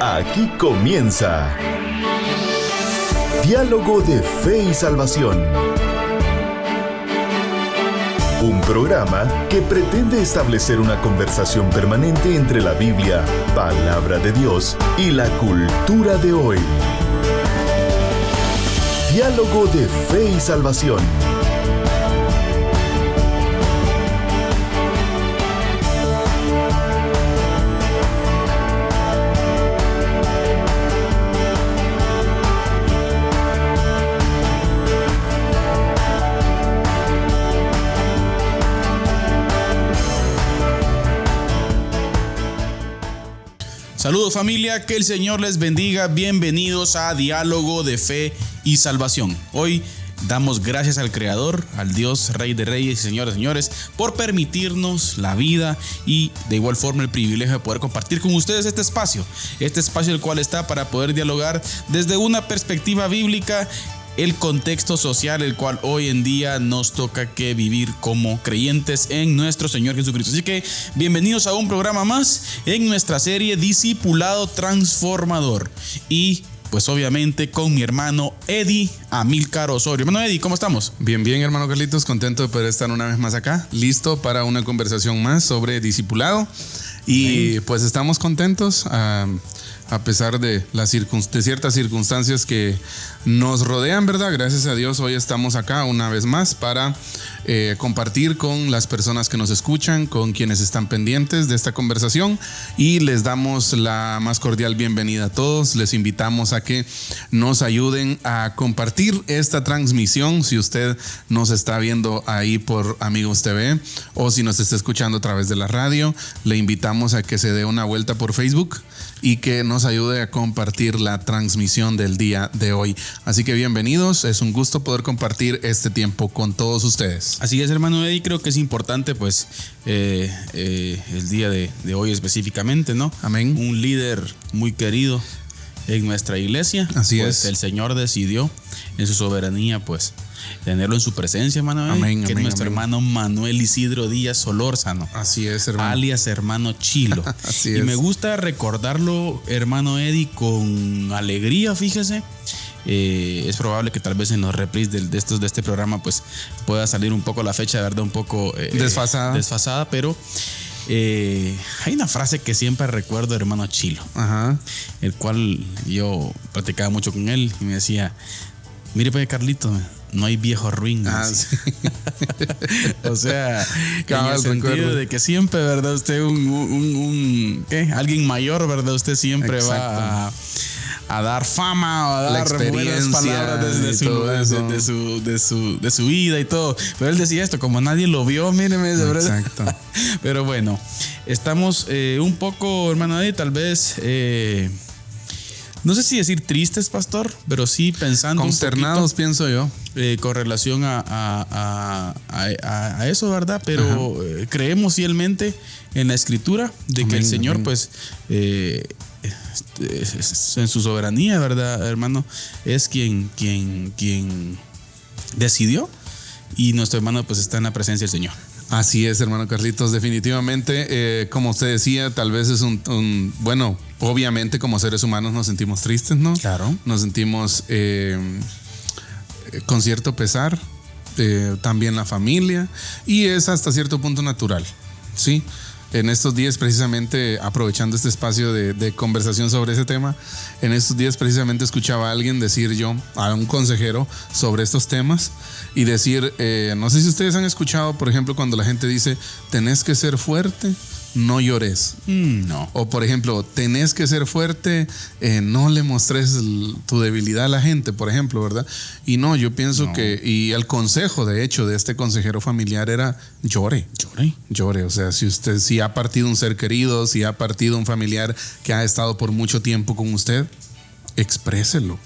Aquí comienza Diálogo de Fe y Salvación. Un programa que pretende establecer una conversación permanente entre la Biblia, palabra de Dios, y la cultura de hoy. Diálogo de Fe y Salvación. Saludos familia, que el Señor les bendiga. Bienvenidos a Diálogo de Fe y Salvación. Hoy damos gracias al Creador, al Dios, Rey de Reyes y Señor de Señores, por permitirnos la vida y de igual forma el privilegio de poder compartir con ustedes este espacio el cual está para poder dialogar desde una perspectiva bíblica el contexto social el cual hoy en día nos toca que vivir como creyentes en nuestro Señor Jesucristo. Así que bienvenidos a un programa más en nuestra serie Discipulado Transformador. Y pues obviamente con mi hermano Eddie Amílcar Osorio. Hermano Eddie, ¿cómo estamos? Bien, hermano Carlitos, contento de poder estar una vez más acá, listo para una conversación más sobre discipulado. Y pues estamos contentos a pesar de ciertas circunstancias que nos rodean, ¿verdad? Gracias a Dios hoy estamos acá una vez más para compartir con las personas que nos escuchan, con quienes están pendientes de esta conversación, y les damos la más cordial bienvenida a todos. Les invitamos a que nos ayuden a compartir esta transmisión. Si usted nos está viendo ahí por Amigos TV o si nos está escuchando a través de la radio, le invitamos a que se dé una vuelta por Facebook y que nos ayude a compartir la transmisión del día de hoy. Así que bienvenidos, es un gusto poder compartir este tiempo con todos ustedes. Así es, hermano Eddie, creo que es importante pues el día de hoy específicamente, ¿no? Amén. Un líder muy querido en nuestra iglesia. Así pues es. El Señor decidió en su soberanía pues tenerlo en su presencia, hermano Eddie, amén, que amén, es nuestro hermano Manuel Isidro Díaz Solórzano. Así es, hermano. Alias hermano Chilo. Así y es. me gusta recordarlo, hermano Eddie, con alegría, fíjese. Es probable que tal vez en los reprises de este programa pues pueda salir un poco la fecha, de verdad, un poco desfasada, pero hay una frase que siempre recuerdo, hermano Chilo. Ajá. El cual yo platicaba mucho con él y me decía: mire pues, Carlito, no hay viejo ruin. Sí. O sea, Cabal, en el sentido recuerdo de que siempre, ¿verdad? Usted alguien mayor, ¿verdad? Usted siempre va a dar fama, o a dar buenas palabras de su vida y todo. Pero él decía esto, como nadie lo vio, míreme, de verdad. Exacto. Pero bueno, estamos un poco, hermano Eddie, tal vez no sé si decir tristes, pastor, pero sí pensando consternados, pienso yo, con relación a eso, ¿verdad? Pero creemos fielmente en la Escritura de que amén, el Señor, amén. pues, en su soberanía, ¿verdad, hermano? Es quien decidió, y nuestro hermano, pues, está en la presencia del Señor. Así es, hermano Carlitos, definitivamente, como usted decía, tal vez es bueno, obviamente como seres humanos nos sentimos tristes, ¿no? Claro. Nos sentimos con cierto pesar, también la familia, y es hasta cierto punto natural, ¿sí? En estos días, precisamente, aprovechando este espacio de conversación sobre ese tema, en estos días precisamente escuchaba a alguien decir a un consejero sobre estos temas, y decir, no sé si ustedes han escuchado, por ejemplo, cuando la gente dice, tenés que ser fuerte, no llores. No. O por ejemplo, tenés que ser fuerte, no le mostres tu debilidad a la gente, por ejemplo, ¿verdad? Y no, yo pienso que, y el consejo, de hecho, de este consejero familiar era llore. O sea, si ha partido un ser querido, si ha partido un familiar que ha estado por mucho tiempo con usted, expréselo.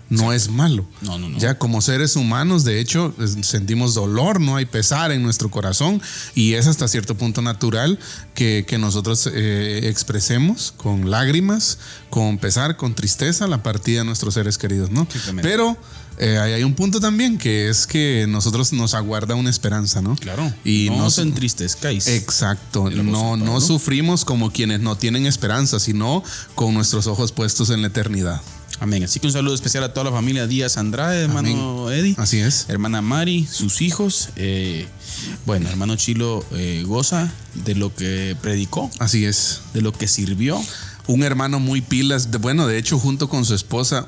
no es malo. No. Ya como seres humanos, de hecho, sentimos dolor, no hay pesar en nuestro corazón y es hasta cierto punto natural que nosotros expresemos con lágrimas, con pesar, con tristeza la partida de nuestros seres queridos, ¿no? Pero hay un punto también que es que nosotros nos aguarda una esperanza, ¿no? Claro. Y no os entristezcáis. Exacto. No sufrimos como quienes no tienen esperanza, sino con nuestros ojos puestos en la eternidad. Amén. Así que un saludo especial a toda la familia Díaz Andrade, hermano Amén. Eddie. Así es. Hermana Mari, sus hijos. Hermano Chilo goza de lo que predicó. Así es. De lo que sirvió. Un hermano muy pilas, de hecho junto con su esposa,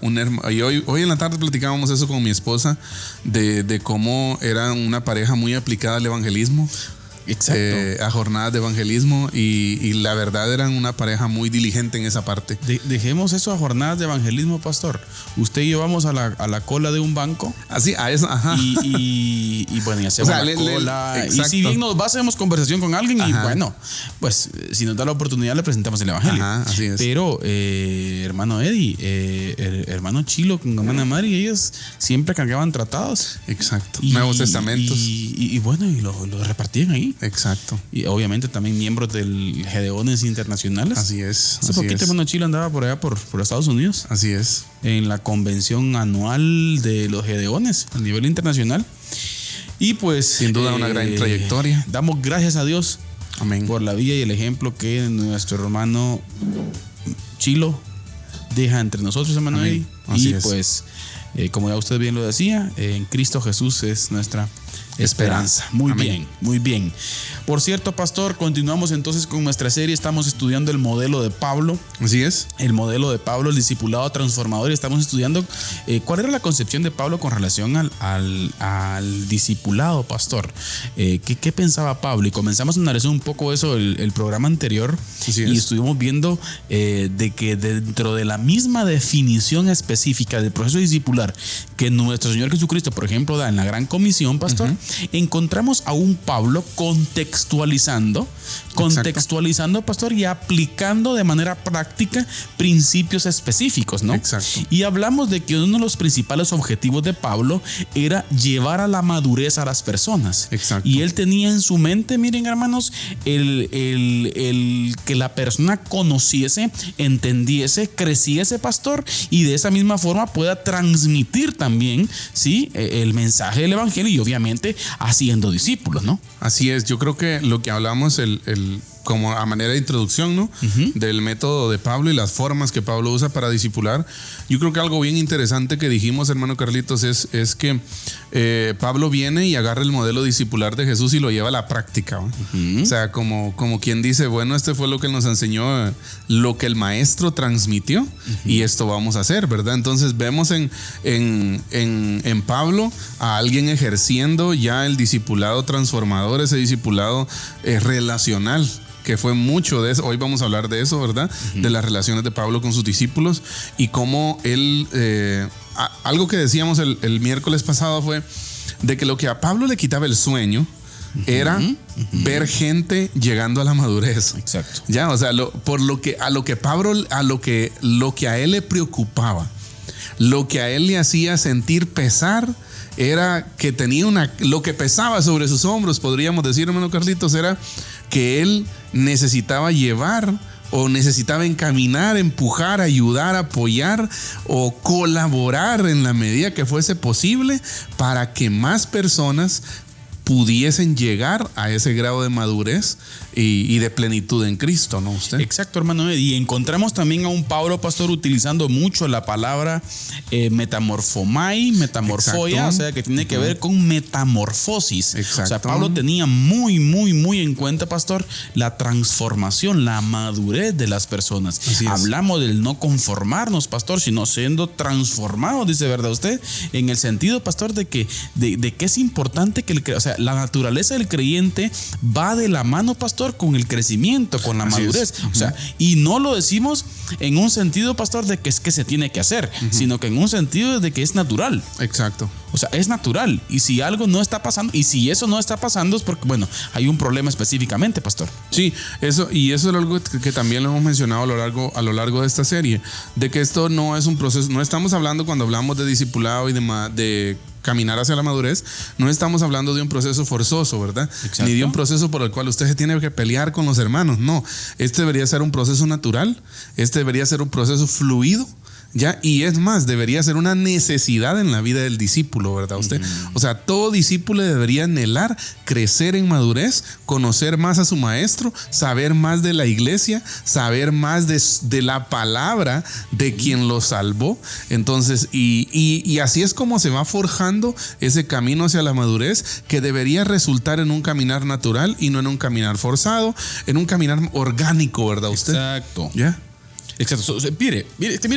y hoy en la tarde platicábamos eso con mi esposa, de cómo eran una pareja muy aplicada al evangelismo. Exacto. A jornadas de evangelismo y la verdad eran una pareja muy diligente en esa parte. Dejemos eso a jornadas de evangelismo, pastor. Usted y yo vamos a la cola de un banco. Así, a eso, ajá. Y bueno, y hacemos la cola. Y si bien nos hacemos conversación con alguien, y bueno, pues si nos da la oportunidad le presentamos el evangelio. Ajá, así es. Pero hermano Eddie, hermano Chilo con hermana Mari, ellos siempre cargaban tratados. Exacto. Nuevos Testamentos. Y bueno, y lo repartían ahí. Exacto. Y obviamente también miembros del Gedeones Internacionales. Así es. Hace poquito hermano Chilo andaba por allá por Estados Unidos. Así es. En la convención anual de los Gedeones a nivel internacional. Y pues sin duda una gran trayectoria. Damos gracias a Dios. Amén. Por la vida y el ejemplo que nuestro hermano Chilo deja entre nosotros, hermano Eddie. Y pues como ya usted bien lo decía, en Cristo Jesús es nuestra esperanza. Muy Amén. bien, muy bien. Por cierto, pastor, continuamos entonces con nuestra serie. Estamos estudiando el modelo de Pablo. Así es. El modelo de Pablo, el discipulado transformador. Y estamos estudiando cuál era la concepción de Pablo con relación al discipulado, pastor. ¿Qué pensaba Pablo? Y comenzamos a analizar un poco eso el programa anterior. Y estuvimos viendo de que dentro de la misma definición específica del proceso discipular que nuestro Señor Jesucristo, por ejemplo, da en la Gran Comisión, pastor, encontramos a un Pablo contextualizando, pastor, y aplicando de manera práctica principios específicos, ¿no? Exacto. Y hablamos de que uno de los principales objetivos de Pablo era llevar a la madurez a las personas. Exacto. Y él tenía en su mente, miren hermanos, el que la persona conociese, entendiese, creciese, pastor, y de esa misma forma pueda transmitir también, ¿sí?, el mensaje del evangelio y obviamente haciendo discípulos, ¿no? Así es, yo creo que lo que hablamos como a manera de introducción, ¿no? Del método de Pablo y las formas que Pablo usa para discipular. Yo creo que algo bien interesante que dijimos, hermano Carlitos, es que Pablo viene y agarra el modelo discipular de Jesús y lo lleva a la práctica, ¿no? O sea, como quien dice, bueno, este fue lo que él nos enseñó, lo que el maestro transmitió y esto vamos a hacer, ¿verdad? Entonces vemos en Pablo a alguien ejerciendo ya el discipulado transformador, ese discipulado relacional, que fue mucho de eso. Hoy vamos a hablar de eso, ¿verdad? De las relaciones de Pablo con sus discípulos y cómo él, algo que decíamos el miércoles pasado fue de que lo que a Pablo le quitaba el sueño era ver gente llegando a la madurez. Exacto. Ya, o sea, lo que a él le preocupaba, lo que a él le hacía sentir pesar, era que tenía lo que pesaba sobre sus hombros, podríamos decir, hermano Carlitos, era que él necesitaba llevar o necesitaba encaminar, empujar, ayudar, apoyar o colaborar en la medida que fuese posible para que más personas pudiesen llegar a ese grado de madurez y de plenitud en Cristo, ¿no? ¿Usted? Exacto, hermano. Y encontramos también a un Pablo, pastor, utilizando mucho la palabra metamorfomai, metamorfoia, o sea, que tiene que ver con metamorfosis. Exacto. O sea, Pablo tenía muy en cuenta, pastor, la transformación, la madurez de las personas. Hablamos del no conformarnos, pastor, sino siendo transformados, dice, ¿verdad usted? En el sentido, pastor, de que es importante que la naturaleza del creyente va de la mano, pastor, con el crecimiento, con la madurez. O sea, y no lo decimos en un sentido, pastor, de que es que se tiene que hacer, sino que en un sentido de que es natural. Exacto. O sea, es natural. Y si algo no está pasando, y si eso no está pasando, es porque, bueno, hay un problema específicamente, pastor. Sí, eso es algo que también lo hemos mencionado a lo largo de esta serie, de que esto no es un proceso, no estamos hablando cuando hablamos de discipulado y de caminar hacia la madurez, no estamos hablando de un proceso forzoso, ¿verdad? Exacto. Ni de un proceso por el cual usted se tiene que pelear con los hermanos, no. Este debería ser un proceso natural, este debería ser un proceso fluido, ¿ya? Y es más, debería ser una necesidad en la vida del discípulo, ¿verdad? Usted, o sea, todo discípulo debería anhelar crecer en madurez, conocer más a su maestro, saber más de la iglesia, saber más de la palabra de quien lo salvó. Entonces, y así es como se va forjando ese camino hacia la madurez, que debería resultar en un caminar natural y no en un caminar forzado, en un caminar orgánico, ¿verdad? Usted. Exacto. ¿Ya? Exacto. Mire,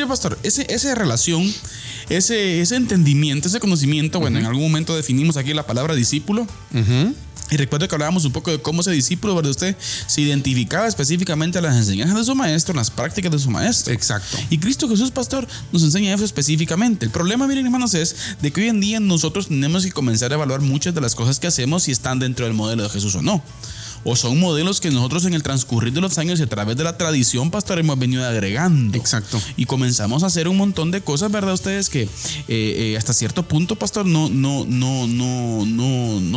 pastor, esa relación, ese entendimiento, ese conocimiento, bueno, en algún momento definimos aquí la palabra discípulo. Y recuerdo que hablábamos un poco de cómo ese discípulo, ¿verdad? Usted se identificaba específicamente a las enseñanzas de su maestro, en las prácticas de su maestro. Exacto. Y Cristo Jesús, pastor, nos enseña eso específicamente. El problema, miren, hermanos, es de que hoy en día nosotros tenemos que comenzar a evaluar muchas de las cosas que hacemos si están dentro del modelo de Jesús o no. O son modelos que nosotros en el transcurrir de los años y a través de la tradición, pastor, hemos venido agregando. Exacto. Y comenzamos a hacer un montón de cosas, ¿verdad? Ustedes que hasta cierto punto, pastor, no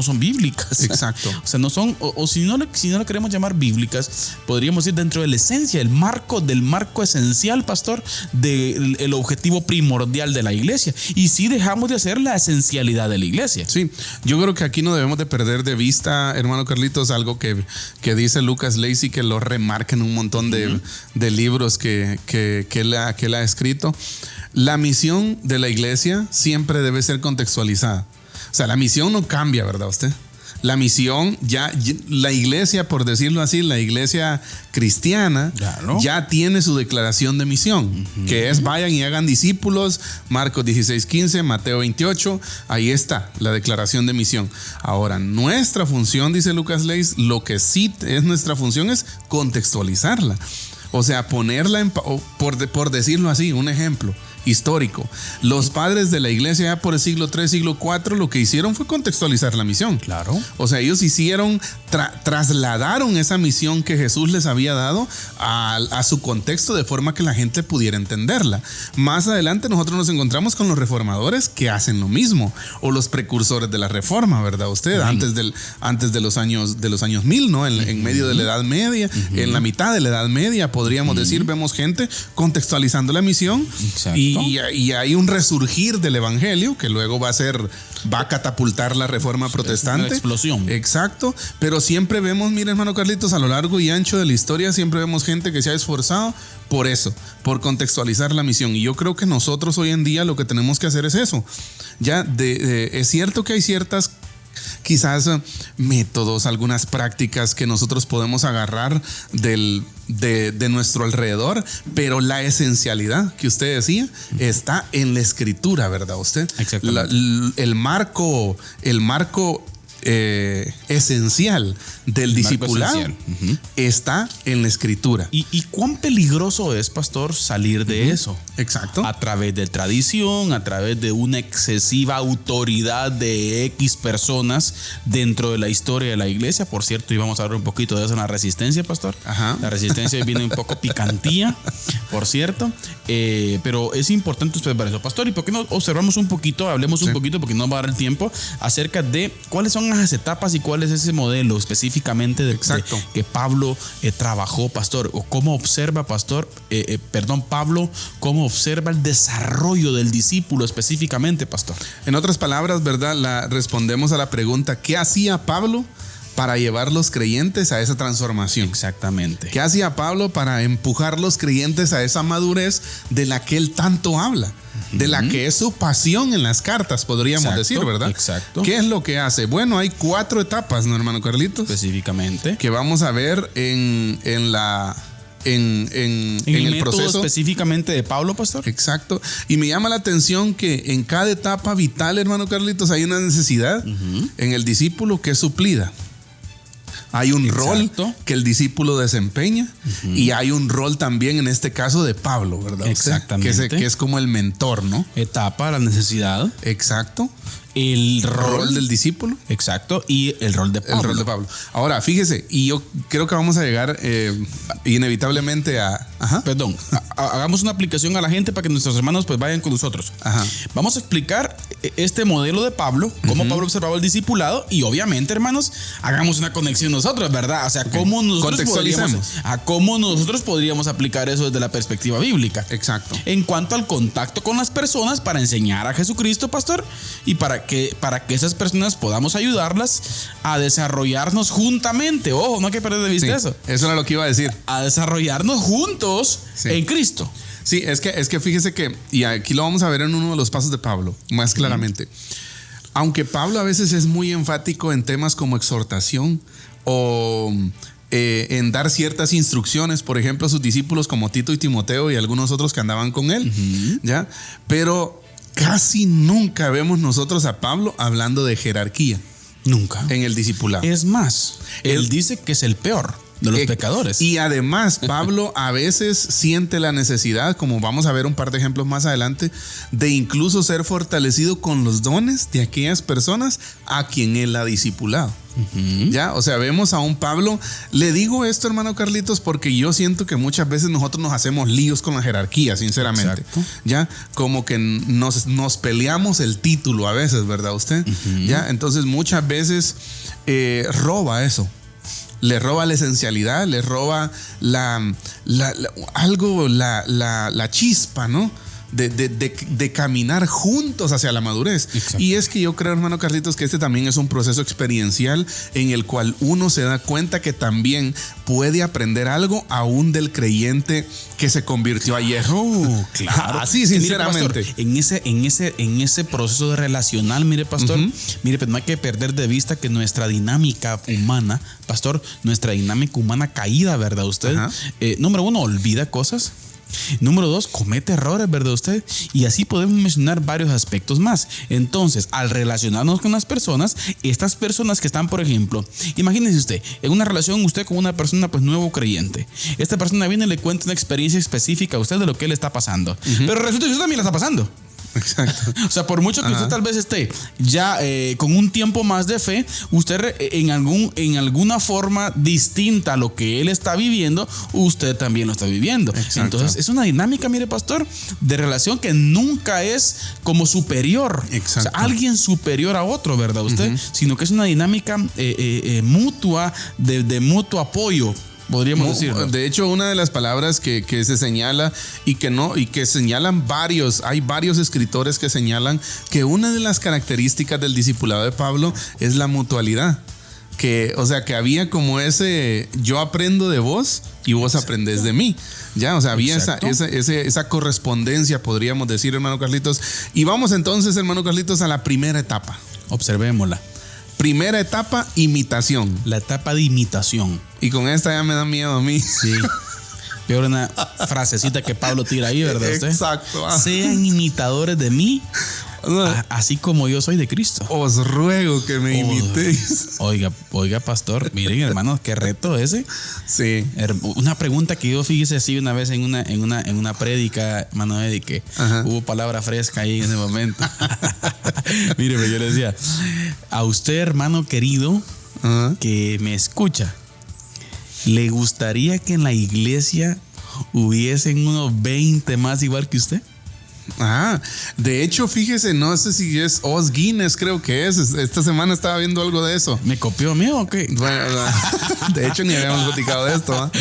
son bíblicas. Exacto. O sea, no son, o si no lo queremos llamar bíblicas, podríamos ir dentro de la esencia, del marco esencial, pastor, del objetivo primordial de la iglesia. Y sí dejamos de hacer la esencialidad de la iglesia. Sí, yo creo que aquí no debemos de perder de vista, hermano Carlitos, algo que dice Lucas Lacey, que lo remarca en un montón de libros que él ha escrito. La misión de la iglesia siempre debe ser contextualizada. O sea, la misión no cambia, ¿verdad usted? La misión, la iglesia, por decirlo así, la iglesia cristiana, claro, ya tiene su declaración de misión, que es vayan y hagan discípulos, Marcos 16:15, Mateo 28, ahí está la declaración de misión. Ahora, nuestra función, dice Lucas Leis, lo que sí es nuestra función es contextualizarla. O sea, ponerla por decirlo así, un ejemplo histórico. Los padres de la iglesia ya por el siglo III, siglo IV, lo que hicieron fue contextualizar la misión. Claro. O sea, ellos trasladaron esa misión que Jesús les había dado a su contexto de forma que la gente pudiera entenderla. Más adelante nosotros nos encontramos con los reformadores que hacen lo mismo, o los precursores de la reforma, ¿verdad usted? Antes de los años 1000, ¿no? En medio de la Edad Media, en la mitad de la Edad Media, podríamos decir, vemos gente contextualizando la misión. Exacto. Y hay un resurgir del evangelio que luego va a catapultar la reforma protestante. Una explosión. Exacto. Pero siempre vemos, mire, hermano Carlitos, a lo largo y ancho de la historia, siempre vemos gente que se ha esforzado por eso, por contextualizar la misión. Y yo creo que nosotros hoy en día lo que tenemos que hacer es eso. Es cierto que hay ciertas quizás métodos, algunas prácticas que nosotros podemos agarrar de nuestro alrededor, pero la esencialidad que usted decía está en la escritura, ¿verdad usted? Exactamente. El marco esencial del discipulado está en la escritura. ¿Y cuán peligroso es, pastor, salir de eso? Exacto. A través de tradición, a través de una excesiva autoridad de X personas dentro de la historia de la iglesia. Por cierto, y vamos a hablar un poquito de eso en la resistencia, pastor. Ajá. La resistencia viene un poco picantía, por cierto. Pero es importante observar eso, pastor. ¿Y por qué no observamos un poquito, hablemos un poquito, porque no va a dar el tiempo, acerca de cuáles son las etapas y cuál es ese modelo específicamente de que Pablo trabajó, pastor, o cómo observa, Pablo, cómo observa el desarrollo del discípulo específicamente, pastor? En otras palabras, ¿verdad? Respondemos a la pregunta, ¿qué hacía Pablo para llevar los creyentes a esa transformación? Exactamente. ¿Qué hacía Pablo para empujar los creyentes a esa madurez de la que él tanto habla? De la que es su pasión en las cartas, podríamos decir, ¿verdad? Exacto. ¿Qué es lo que hace? Bueno, hay 4 etapas, ¿no, hermano Carlitos? Específicamente. Que vamos a ver en el proceso específicamente de Pablo, pastor. Exacto. Y me llama la atención que en cada etapa vital, hermano Carlitos, hay una necesidad en el discípulo que es suplida. Hay un rol Exacto. que el discípulo desempeña y hay un rol también en este caso de Pablo, ¿verdad? Exactamente. Que es como el mentor, ¿no? Etapa, la necesidad, Exacto. el rol Del discípulo. Exacto, y el rol de Pablo. El rol de Pablo. Ahora, fíjese, y yo creo que vamos a llegar inevitablemente a... Ajá. Perdón, hagamos una aplicación a la gente para que nuestros hermanos pues vayan con nosotros. Ajá. Vamos a explicar este modelo de Pablo, cómo Pablo observaba el discipulado y obviamente, hermanos, hagamos una conexión nosotros, ¿verdad? O sea, cómo nosotros podríamos aplicar eso desde la perspectiva bíblica. Exacto. En cuanto al contacto con las personas para enseñar a Jesucristo, pastor, y para que esas personas podamos ayudarlas a desarrollarnos juntamente. Ojo, no hay que perder de vista eso. Eso era lo que iba a decir. A desarrollarnos juntos en Cristo. Sí, es que fíjese que, y aquí lo vamos a ver en uno de los pasos de Pablo, más claramente. Aunque Pablo a veces es muy enfático en temas como exhortación o en dar ciertas instrucciones, por ejemplo, a sus discípulos como Tito y Timoteo y algunos otros que andaban con él, ¿ya? Pero casi nunca vemos nosotros a Pablo hablando de jerarquía. Nunca. En el discipulado. Es más, él dice que es el peor de los pecadores. Y además, Pablo a veces siente la necesidad, como vamos a ver un par de ejemplos más adelante, de incluso ser fortalecido con los dones de aquellas personas a quien él ha discipulado. Ya, o sea, vemos a un Pablo. Le digo esto, hermano Carlitos, porque yo siento que muchas veces nosotros nos hacemos líos con la jerarquía, sinceramente. Exacto. Ya, como que nos peleamos el título a veces, ¿verdad usted? Ya, entonces muchas veces roba eso. Le roba la esencialidad, le roba la chispa, ¿no? De caminar juntos hacia la madurez. Exacto. Y es que yo creo, hermano Carlitos, que este también es un proceso experiencial en el cual uno se da cuenta que también puede aprender algo aún del creyente que se convirtió ayer. Claro. Así, sinceramente. Mire, pastor, en ese proceso de relacional, mire, pastor, mire, pues no hay que perder de vista que nuestra dinámica humana, pastor, nuestra dinámica humana caída, ¿verdad usted? Número uno, olvida cosas. Número dos, comete errores, ¿verdad usted? Y así podemos mencionar varios aspectos más. Entonces, al relacionarnos con las personas, estas personas que están, por ejemplo, imagínense usted, en una relación usted con una persona pues nuevo creyente. Esta persona viene y le cuenta una experiencia específica a usted de lo que le está pasando. Pero resulta que usted también la está pasando. Exacto. O sea, por mucho que usted tal vez esté ya con un tiempo más de fe, usted en alguna forma distinta a lo que él está viviendo, usted también lo está viviendo. Exacto. Entonces es una dinámica, mire, pastor, de relación que nunca es como superior. Exacto. O sea, alguien superior a otro, ¿verdad usted? Sino que es una dinámica mutua, de mutuo apoyo. Podríamos decirlo. De hecho, una de las palabras que se señala y que señalan hay varios escritores que señalan que una de las características del discipulado de Pablo es la mutualidad. O sea, que había como ese yo aprendo de vos y vos aprendés de mí. Ya, o sea, había esa correspondencia, podríamos decir, hermano Carlitos. Y vamos entonces, hermano Carlitos, a la primera etapa. Observémosla. Primera etapa, imitación. La etapa de imitación. Y con esta ya me da miedo a mí. Sí. Peor una frasecita que Pablo tira ahí, ¿verdad usted? Exacto. Sean imitadores de mí, así como yo soy de Cristo. Os ruego que me imitéis. Oiga, pastor, miren, hermanos, qué reto ese. Sí. Una pregunta que yo fíjese así una vez en una prédica, hermano Eddie, que hubo palabra fresca ahí en ese momento. Mire, yo le decía, a usted, hermano querido, que me escucha, ¿le gustaría que en la iglesia hubiesen unos 20 más igual que usted? De hecho, fíjese, no sé si es Os Guinness, creo que es. Esta semana estaba viendo algo de eso. ¿Me copió a mí o qué? Bueno, de hecho, ni habíamos platicado de esto,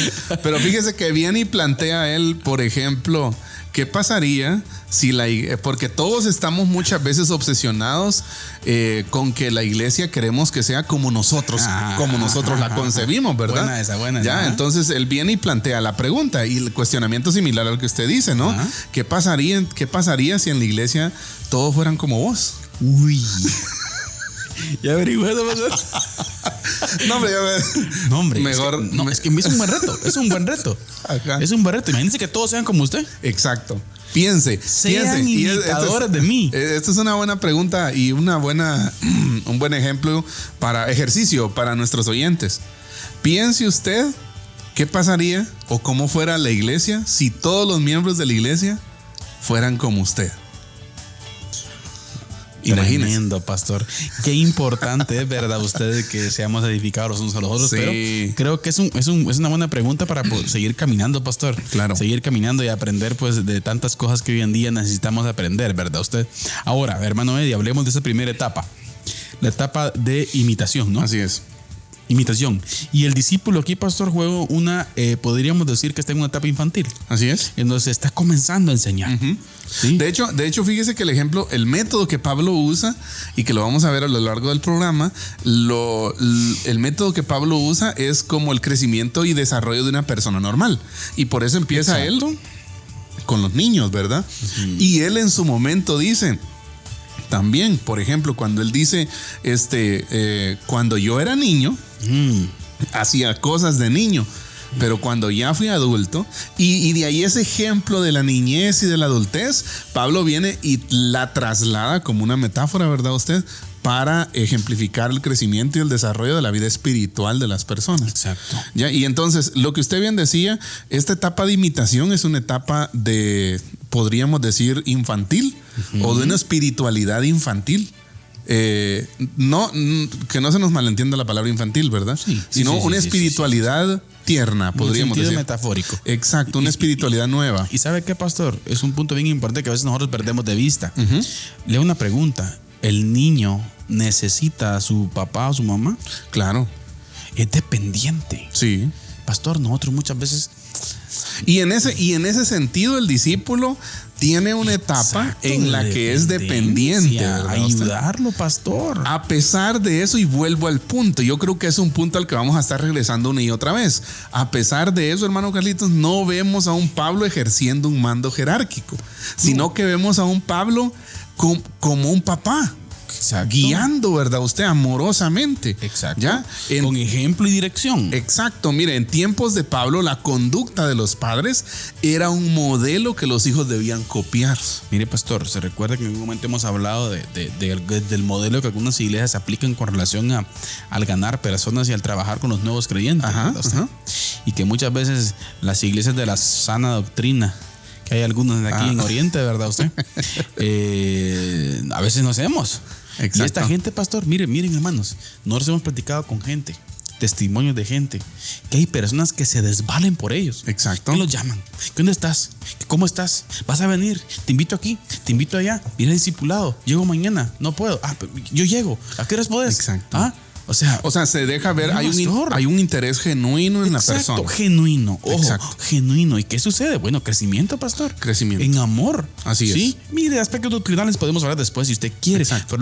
pero fíjese que viene y plantea él, por ejemplo, ¿qué pasaría si porque todos estamos muchas veces obsesionados con que la iglesia queremos que sea como nosotros la concebimos, ¿verdad? Buena esa. Entonces él viene y plantea la pregunta y el cuestionamiento similar al que usted dice, ¿no? ¿Qué pasaría si en la iglesia todos fueran como vos? Uy. ¿Ya averigué eso, No, hombre. Mejor. Es que es un buen reto. Es un buen reto. Ajá. Es un buen reto. Imagínense que todos sean como usted. Exacto. Piense. Sean imitadores de mí. Esta es una buena pregunta y un buen ejemplo para ejercicio para nuestros oyentes. Piense usted qué pasaría o cómo fuera la iglesia si todos los miembros de la iglesia fueran como usted. Imagínese. Tremendo, pastor. Qué importante es, ¿verdad? Ustedes que seamos edificados los unos a los otros. Sí. Pero creo que es una buena pregunta para seguir caminando, pastor. Claro. Seguir caminando y aprender pues de tantas cosas que hoy en día necesitamos aprender, ¿verdad? Usted. Ahora, hermano Eddie, hablemos de esa primera etapa. La etapa de imitación, ¿no? Así es. Imitación. Y el discípulo aquí, pastor, juega una, podríamos decir que está en una etapa infantil. Así es. Entonces está comenzando a enseñar. Uh-huh. ¿Sí? De hecho, fíjese que el método que Pablo usa, y que lo vamos a ver a lo largo del programa, el método que Pablo usa es como el crecimiento y desarrollo de una persona normal. Y por eso empieza Exacto. él con los niños, ¿verdad? Uh-huh. Y él en su momento dice... También, por ejemplo, cuando él dice, cuando yo era niño, hacía cosas de niño, pero cuando ya fui adulto, y de ahí ese ejemplo de la niñez y de la adultez, Pablo viene y la traslada como una metáfora, ¿verdad usted? Para ejemplificar el crecimiento y el desarrollo de la vida espiritual de las personas. Exacto. ¿Ya? Y entonces, lo que usted bien decía, esta etapa de imitación es una etapa de, podríamos decir, infantil, uh-huh, o de una espiritualidad infantil. No, que no se nos malentienda la palabra infantil, ¿verdad? Sí, sino una espiritualidad tierna, podríamos decir. Metafórico. Exacto, una espiritualidad nueva. ¿Y sabe qué, pastor? Es un punto bien importante que a veces nosotros perdemos de vista. Uh-huh. Le hago una pregunta. ¿El niño necesita a su papá o su mamá? Claro. Es dependiente. Sí. Pastor, nosotros muchas veces... Y en ese sentido, el discípulo tiene una etapa, exacto, en la que es dependiente. Ayudarlo, pastor. A pesar de eso, y vuelvo al punto, yo creo que es un punto al que vamos a estar regresando una y otra vez. A pesar de eso, hermano Carlitos, no vemos a un Pablo ejerciendo un mando jerárquico, sino que vemos a un Pablo como un papá. Exacto. Guiando, ¿verdad? Usted amorosamente. Exacto. ¿Ya? Con ejemplo y dirección. Exacto. Mire, en tiempos de Pablo, la conducta de los padres era un modelo que los hijos debían copiar. Mire, pastor, se recuerda que en un momento hemos hablado del modelo que algunas iglesias aplican con relación al ganar personas y al trabajar con los nuevos creyentes. Ajá, ajá. Y que muchas veces las iglesias de la sana doctrina, que hay algunos aquí en Oriente, ¿verdad usted? A veces no hacemos. Exacto. Y esta gente, pastor, miren hermanos, nosotros hemos platicado con gente, testimonios de gente, que hay personas que se desvalen por ellos. Exacto. Que los llaman. ¿Dónde estás? ¿Cómo estás? ¿Vas a venir? Te invito aquí, te invito allá. Viene discipulado. Llego mañana. No puedo. Yo llego. ¿A qué horas podés? Exacto. O sea, se deja ver, hay un interés genuino en la persona. Exacto, genuino. Ojo, exacto, genuino. ¿Y qué sucede? Bueno, crecimiento, pastor. Crecimiento. En amor. Así ¿sí? es. Mire, aspectos doctrinales podemos hablar después si usted quiere. Exacto. Pero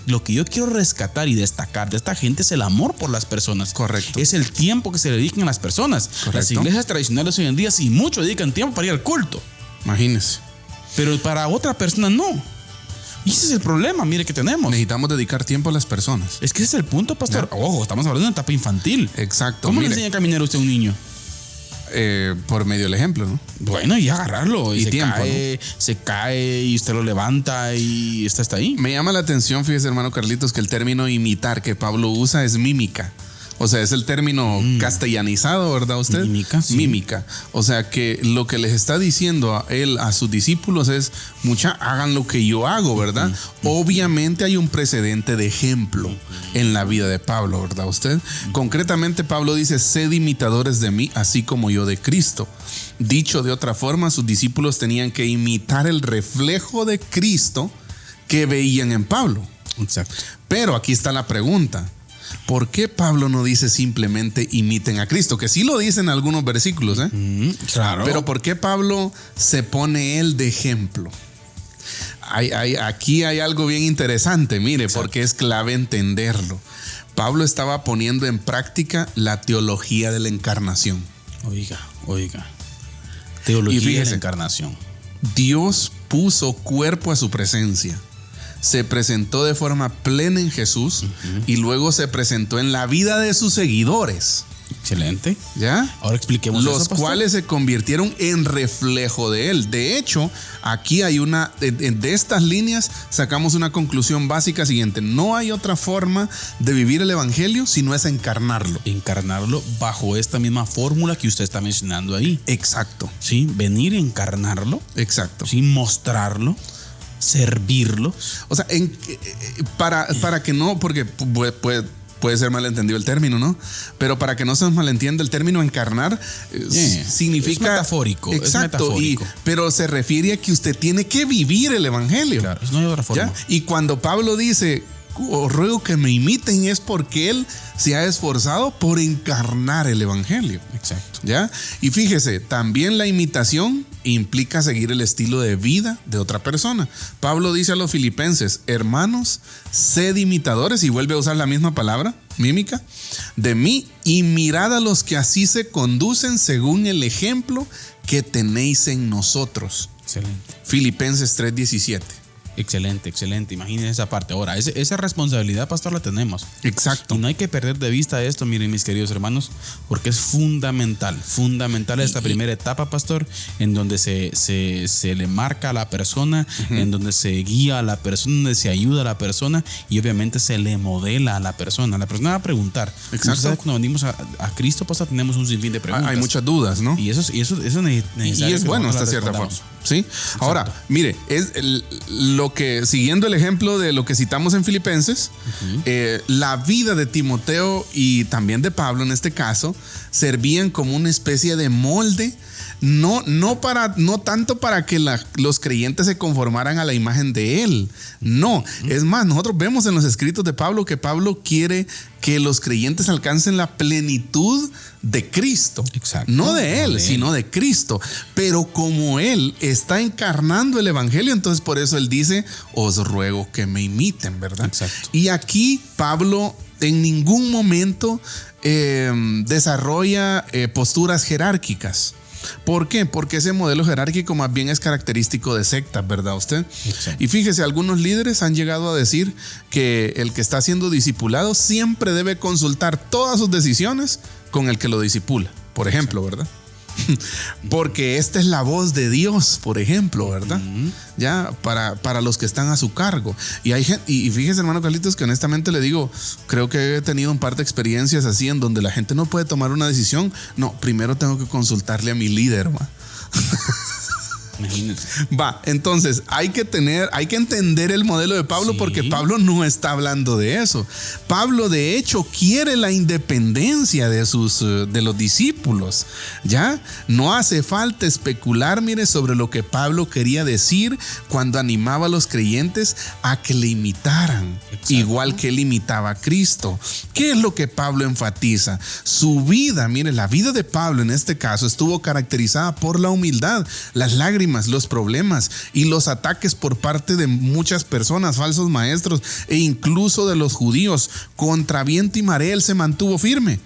lo que yo quiero rescatar y destacar de esta gente es el amor por las personas. Correcto. Es el tiempo que se le dedican a las personas. Correcto. Las iglesias tradicionales hoy en día, sí, mucho dedican tiempo para ir al culto. Imagínese. Pero para otra persona no. Y ese es el problema, mire, que tenemos. Necesitamos dedicar tiempo a las personas. Es que ese es el punto, pastor. ¿no? Ojo, estamos hablando de una etapa infantil. Exacto. ¿Cómo le enseña a caminar usted a un niño? Por medio del ejemplo, ¿no? Bueno, y agarrarlo. Y tiempo, se cae y usted lo levanta y está ahí. Me llama la atención, fíjese, hermano Carlitos, que el término imitar que Pablo usa es mímica. O sea, es el término castellanizado, ¿verdad usted? Mímica, sí. Mímica. O sea, que lo que les está diciendo a él, a sus discípulos es, hagan lo que yo hago, ¿verdad? Obviamente hay un precedente de ejemplo en la vida de Pablo, ¿verdad usted? Concretamente, Pablo dice, sed imitadores de mí, así como yo de Cristo. Dicho de otra forma, sus discípulos tenían que imitar el reflejo de Cristo que veían en Pablo. Exacto. Pero aquí está la pregunta. ¿Por qué Pablo no dice simplemente imiten a Cristo? Que sí lo dice en algunos versículos, ¿eh? Claro. Pero ¿por qué Pablo se pone él de ejemplo? Aquí hay algo bien interesante, mire, exacto, porque es clave entenderlo. Pablo estaba poniendo en práctica la teología de la encarnación. Oiga. Teología de la encarnación. Dios puso cuerpo a su presencia. Se presentó de forma plena en Jesús y luego se presentó en la vida de sus seguidores. Excelente. ¿Ya? Ahora expliquemos los eso, pastor. cuales se convirtieron en reflejo de él. De hecho, aquí hay de estas líneas sacamos una conclusión básica siguiente: no hay otra forma de vivir el evangelio si no es encarnarlo. Encarnarlo bajo esta misma fórmula que usted está mencionando ahí. Exacto. Sí, venir a encarnarlo. Exacto. Sí, mostrarlo, servirlo. O sea, para que no, porque puede ser malentendido el término, ¿no? Pero para que no se nos malentienda, el término encarnar significa... Es metafórico. Exacto. Es metafórico. Pero se refiere a que usted tiene que vivir el evangelio. Claro, no hay otra forma. ¿Ya? Y cuando Pablo dice, os ruego que me imiten, es porque él se ha esforzado por encarnar el evangelio. Exacto. ¿Ya? Y fíjese, también la imitación implica seguir el estilo de vida de otra persona. Pablo dice a los filipenses: hermanos, sed imitadores, y vuelve a usar la misma palabra, mímica, de mí, y mirad a los que así se conducen según el ejemplo que tenéis en nosotros. Excelente. Filipenses 3:17. Excelente, excelente. Imagínense esa parte. Ahora, esa responsabilidad, pastor, la tenemos. Exacto. Y no hay que perder de vista esto, miren, mis queridos hermanos, porque es fundamental esta primera etapa, pastor, en donde se le marca a la persona, en donde se guía a la persona, donde se ayuda a la persona y obviamente se le modela a la persona. La persona va a preguntar. Exacto. ¿Sabe? Cuando venimos a Cristo, pastor, tenemos un sinfín de preguntas. Hay muchas dudas, ¿no? Y eso es necesario. Y es bueno hasta cierta forma. ¿Sí? Ahora, mire, lo que, siguiendo el ejemplo de lo que citamos en Filipenses, la vida de Timoteo y también de Pablo en este caso servían como una especie de molde, no tanto para que los creyentes se conformaran a la imagen de él. No, es más, nosotros vemos en los escritos de Pablo que Pablo quiere que los creyentes alcancen la plenitud de Cristo. Exacto. No de él, sino de Cristo. Pero como él está encarnando el evangelio, entonces por eso él dice: os ruego que me imiten, ¿verdad? Exacto. Y aquí Pablo en ningún momento desarrolla posturas jerárquicas. ¿Por qué? Porque ese modelo jerárquico más bien es característico de sectas, ¿verdad usted? Exacto. Y fíjese, algunos líderes han llegado a decir que el que está siendo discipulado siempre debe consultar todas sus decisiones con el que lo discipula, por ejemplo, ¿verdad? Porque esta es la voz de Dios, por ejemplo, ¿verdad? Ya, para los que están a su cargo. Y hay gente, y fíjese, hermano Carlitos, que honestamente le digo, creo que he tenido un par de experiencias así en donde la gente no puede tomar una decisión. No, primero tengo que consultarle a mi líder, ¿va? Imagínense. Va, entonces hay que entender el modelo de Pablo, porque Pablo no está hablando de eso. Pablo, de hecho, quiere la independencia de los discípulos. ¿Ya? No hace falta especular, mire, sobre lo que Pablo quería decir cuando animaba a los creyentes a que le imitaran. Exacto. Igual que él imitaba a Cristo. ¿Qué es lo que Pablo enfatiza? Su vida, mire, la vida de Pablo en este caso estuvo caracterizada por la humildad, las lágrimas, los problemas y los ataques por parte de muchas personas, falsos maestros e incluso de los judíos. Contra viento y marea él se mantuvo firme.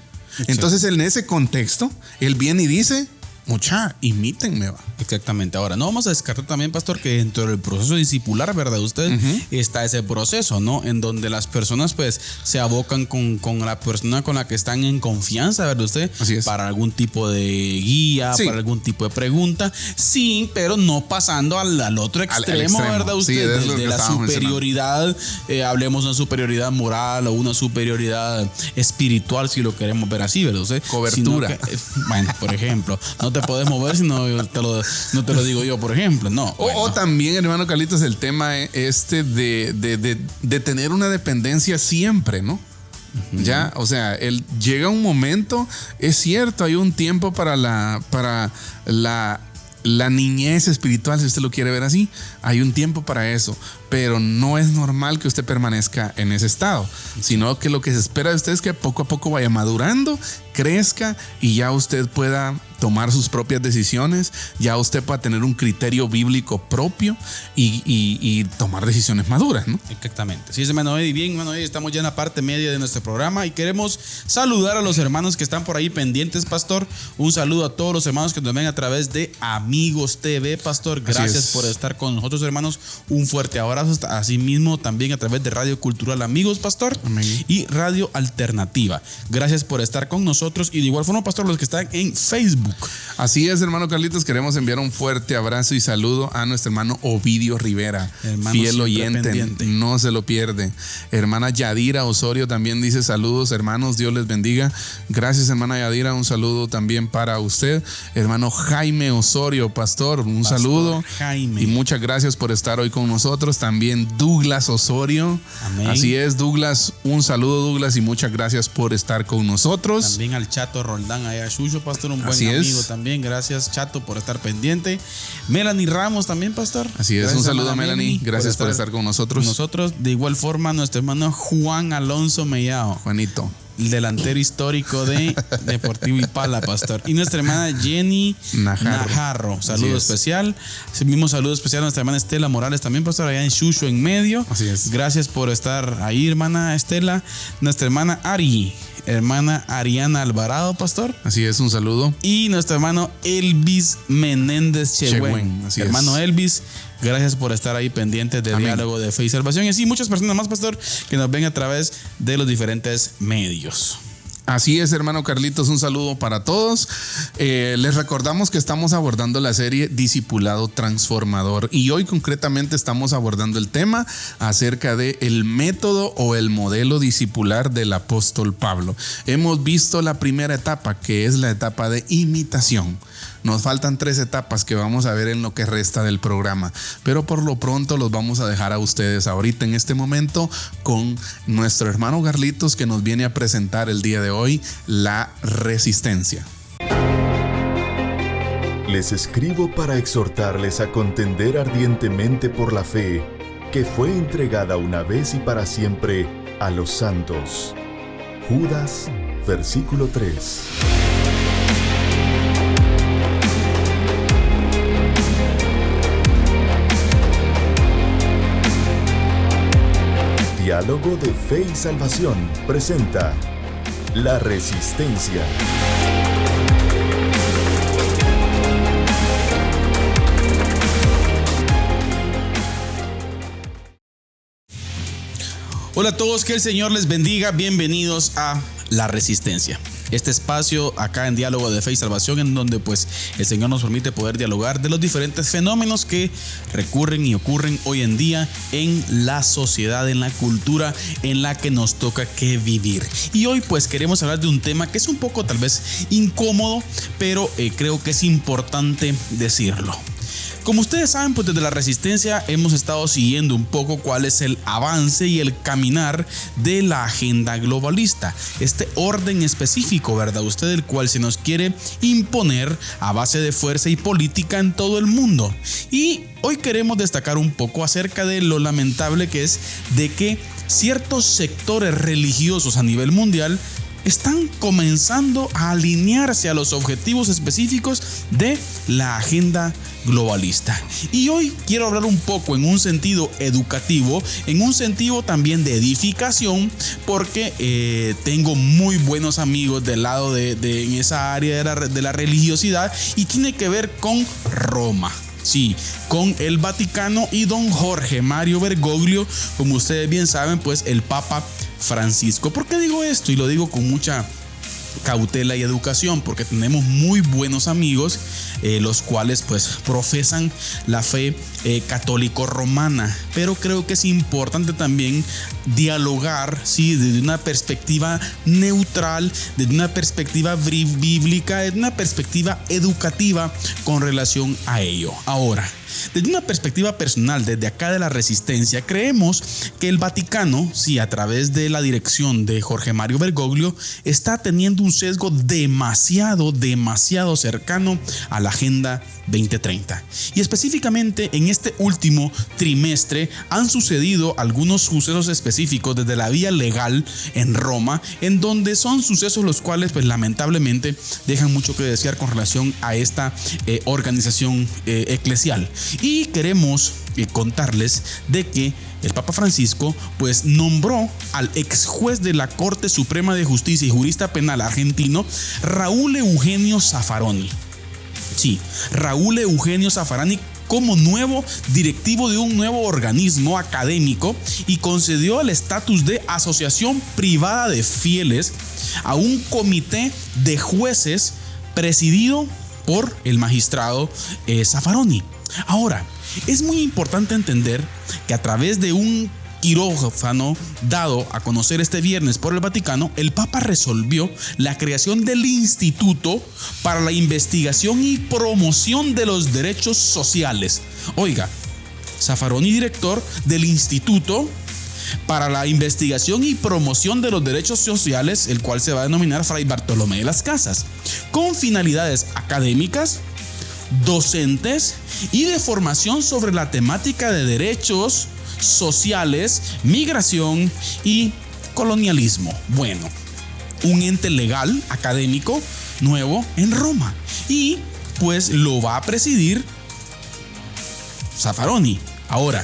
Entonces, en ese contexto, él viene y dice: mucha, imítenme, va. Exactamente. Ahora, no vamos a descartar también, pastor, que dentro del proceso discipular, ¿verdad? Usted está ese proceso, ¿no? En donde las personas, pues, se abocan con la persona con la que están en confianza, ¿verdad? Usted, así es, para algún tipo de guía, para algún tipo de pregunta. Sí, pero no pasando al otro extremo, ¿verdad? Usted, sí, de la superioridad, hablemos de una superioridad moral o una superioridad espiritual, si lo queremos ver así, ¿verdad? Usted, cobertura. Bueno, por ejemplo, no te puedes mover si no te lo digo yo, por ejemplo. No. O también, hermano Carlitos, el tema de tener una dependencia siempre, ¿no? Ya, o sea, llega un momento, es cierto, hay un tiempo para la niñez espiritual, si usted lo quiere ver así, hay un tiempo para eso, pero no es normal que usted permanezca en ese estado, sino que lo que se espera de usted es que poco a poco vaya madurando, crezca y ya usted pueda tomar sus propias decisiones, ya usted pueda tener un criterio bíblico propio y tomar decisiones maduras, ¿no? Exactamente. Sí, hermano Eddie. Bien, hermano Eddie, estamos ya en la parte media de nuestro programa y queremos saludar a los hermanos que están por ahí pendientes, pastor. Un saludo a todos los hermanos que nos ven a través de Amigos TV, pastor. Gracias por estar con nosotros, hermanos. Un fuerte abrazo abrazos así mismo también a través de Radio Cultural Amigos, pastor. Amén. Y Radio Alternativa. Gracias por estar con nosotros y de igual forma, pastor, los que están en Facebook. Así es, hermano Carlitos, queremos enviar un fuerte abrazo y saludo a nuestro hermano Ovidio Rivera, Hermano fiel siempre oyente, pendiente. no se lo pierde. Hermana Yadira Osorio también dice saludos, hermanos, Dios les bendiga. Gracias, hermana Yadira, un saludo también para usted. Hermano Jaime Osorio, pastor, un Pastor saludo. Jaime. Y muchas gracias por estar hoy con nosotros. También Douglas Osorio. Amén. Así es, Douglas, un saludo, Douglas, y muchas gracias por estar con nosotros. También al Chato Roldán, allá Chucho, pastor, un buen Así es. amigo también. Gracias, Chato, por estar pendiente. Melanie Ramos también, pastor. Así es, Gracias, un saludo a hermana Melanie. Gracias por estar con nosotros. Nosotros, de igual forma, nuestro hermano Juan Alonso Mellao, Juanito. el delantero histórico de Deportivo Ipala, pastor. Y nuestra hermana Jenny Najarro. Saludo Así es. especial. Ese mismo saludo especial a nuestra hermana Estela Morales también, pastor, allá en Chucho, en medio. Así es. Gracias por estar ahí, hermana Estela. Nuestra hermana Ari, hermana Ariana Alvarado, pastor. Así es, un saludo. Y nuestro hermano Elvis Menéndez Chehuen. Chehuen, así Hermano es. Elvis, gracias por estar ahí pendientes de Amén. Diálogo de Fe y Salvación. Y así muchas personas más, pastor, que nos ven a través de los diferentes medios. Así es, hermano Carlitos, un saludo para todos. Les recordamos que estamos abordando la serie Discipulado Transformador y hoy concretamente estamos abordando el tema acerca de el método o el modelo discipular del apóstol Pablo. Hemos visto la primera etapa, que es la etapa de imitación. Nos faltan 3 etapas que vamos a ver en lo que resta del programa, pero por lo pronto los vamos a dejar a ustedes ahorita en este momento con nuestro hermano Carlitos, que nos viene a presentar el día de hoy la resistencia. Les escribo para exhortarles a contender ardientemente por la fe que fue entregada una vez y para siempre a los santos. Judas, versículo 3. Diálogo de Fe y Salvación presenta La Resistencia. Hola a todos, que el Señor les bendiga. Bienvenidos a La Resistencia. Este espacio acá en Diálogo de Fe y Salvación, en donde pues el Señor nos permite poder dialogar de los diferentes fenómenos que recurren y ocurren hoy en día en la sociedad, en la cultura en la que nos toca que vivir. Y hoy pues queremos hablar de un tema que es un poco tal vez incómodo, pero creo que es importante decirlo. Como ustedes saben, pues desde la Resistencia hemos estado siguiendo un poco cuál es el avance y el caminar de la agenda globalista. Este orden específico, ¿verdad? Usted, el cual se nos quiere imponer a base de fuerza y política en todo el mundo. Y hoy queremos destacar un poco acerca de lo lamentable que es de que ciertos sectores religiosos a nivel mundial están comenzando a alinearse a los objetivos específicos de la agenda globalista. Y hoy quiero hablar un poco en un sentido educativo, en un sentido también de edificación, porque tengo muy buenos amigos del lado en esa área de la religiosidad, y tiene que ver con Roma. Sí, con el Vaticano y don Jorge Mario Bergoglio, como ustedes bien saben, pues el Papa Francisco. ¿Por qué digo esto? Y lo digo con mucha cautela y educación, porque tenemos muy buenos amigos, los cuales pues profesan la fe católico romana, pero creo que es importante también dialogar, sí, desde una perspectiva neutral, desde una perspectiva bíblica, desde una perspectiva educativa con relación a ello. Ahora, desde una perspectiva personal, desde acá de la Resistencia, creemos que el Vaticano, sí, a través de la dirección de Jorge Mario Bergoglio, está teniendo un sesgo demasiado cercano a la Agenda 2030. Y específicamente en este último trimestre han sucedido algunos sucesos específicos desde la vía legal en Roma, en donde son sucesos los cuales pues lamentablemente dejan mucho que desear con relación a esta organización eclesial. Y queremos contarles de que el Papa Francisco pues nombró al ex juez de la Corte Suprema de Justicia y jurista penal argentino Raúl Eugenio Zaffaroni. Sí, Raúl Eugenio Zaffaroni como nuevo directivo de un nuevo organismo académico y concedió el estatus de asociación privada de fieles a un comité de jueces presidido por el magistrado Zaffaroni. Ahora, es muy importante entender que a través de un quirófano dado a conocer este viernes por el Vaticano, el Papa resolvió la creación del Instituto para la Investigación y Promoción de los Derechos Sociales. Oiga, Zaffaroni, director del Instituto para la Investigación y Promoción de los Derechos Sociales, el cual se va a denominar Fray Bartolomé de las Casas, con finalidades académicas, docentes y de formación sobre la temática de derechos sociales, migración y colonialismo. Bueno, un ente legal académico nuevo en Roma, y pues lo va a presidir Zaffaroni. Ahora,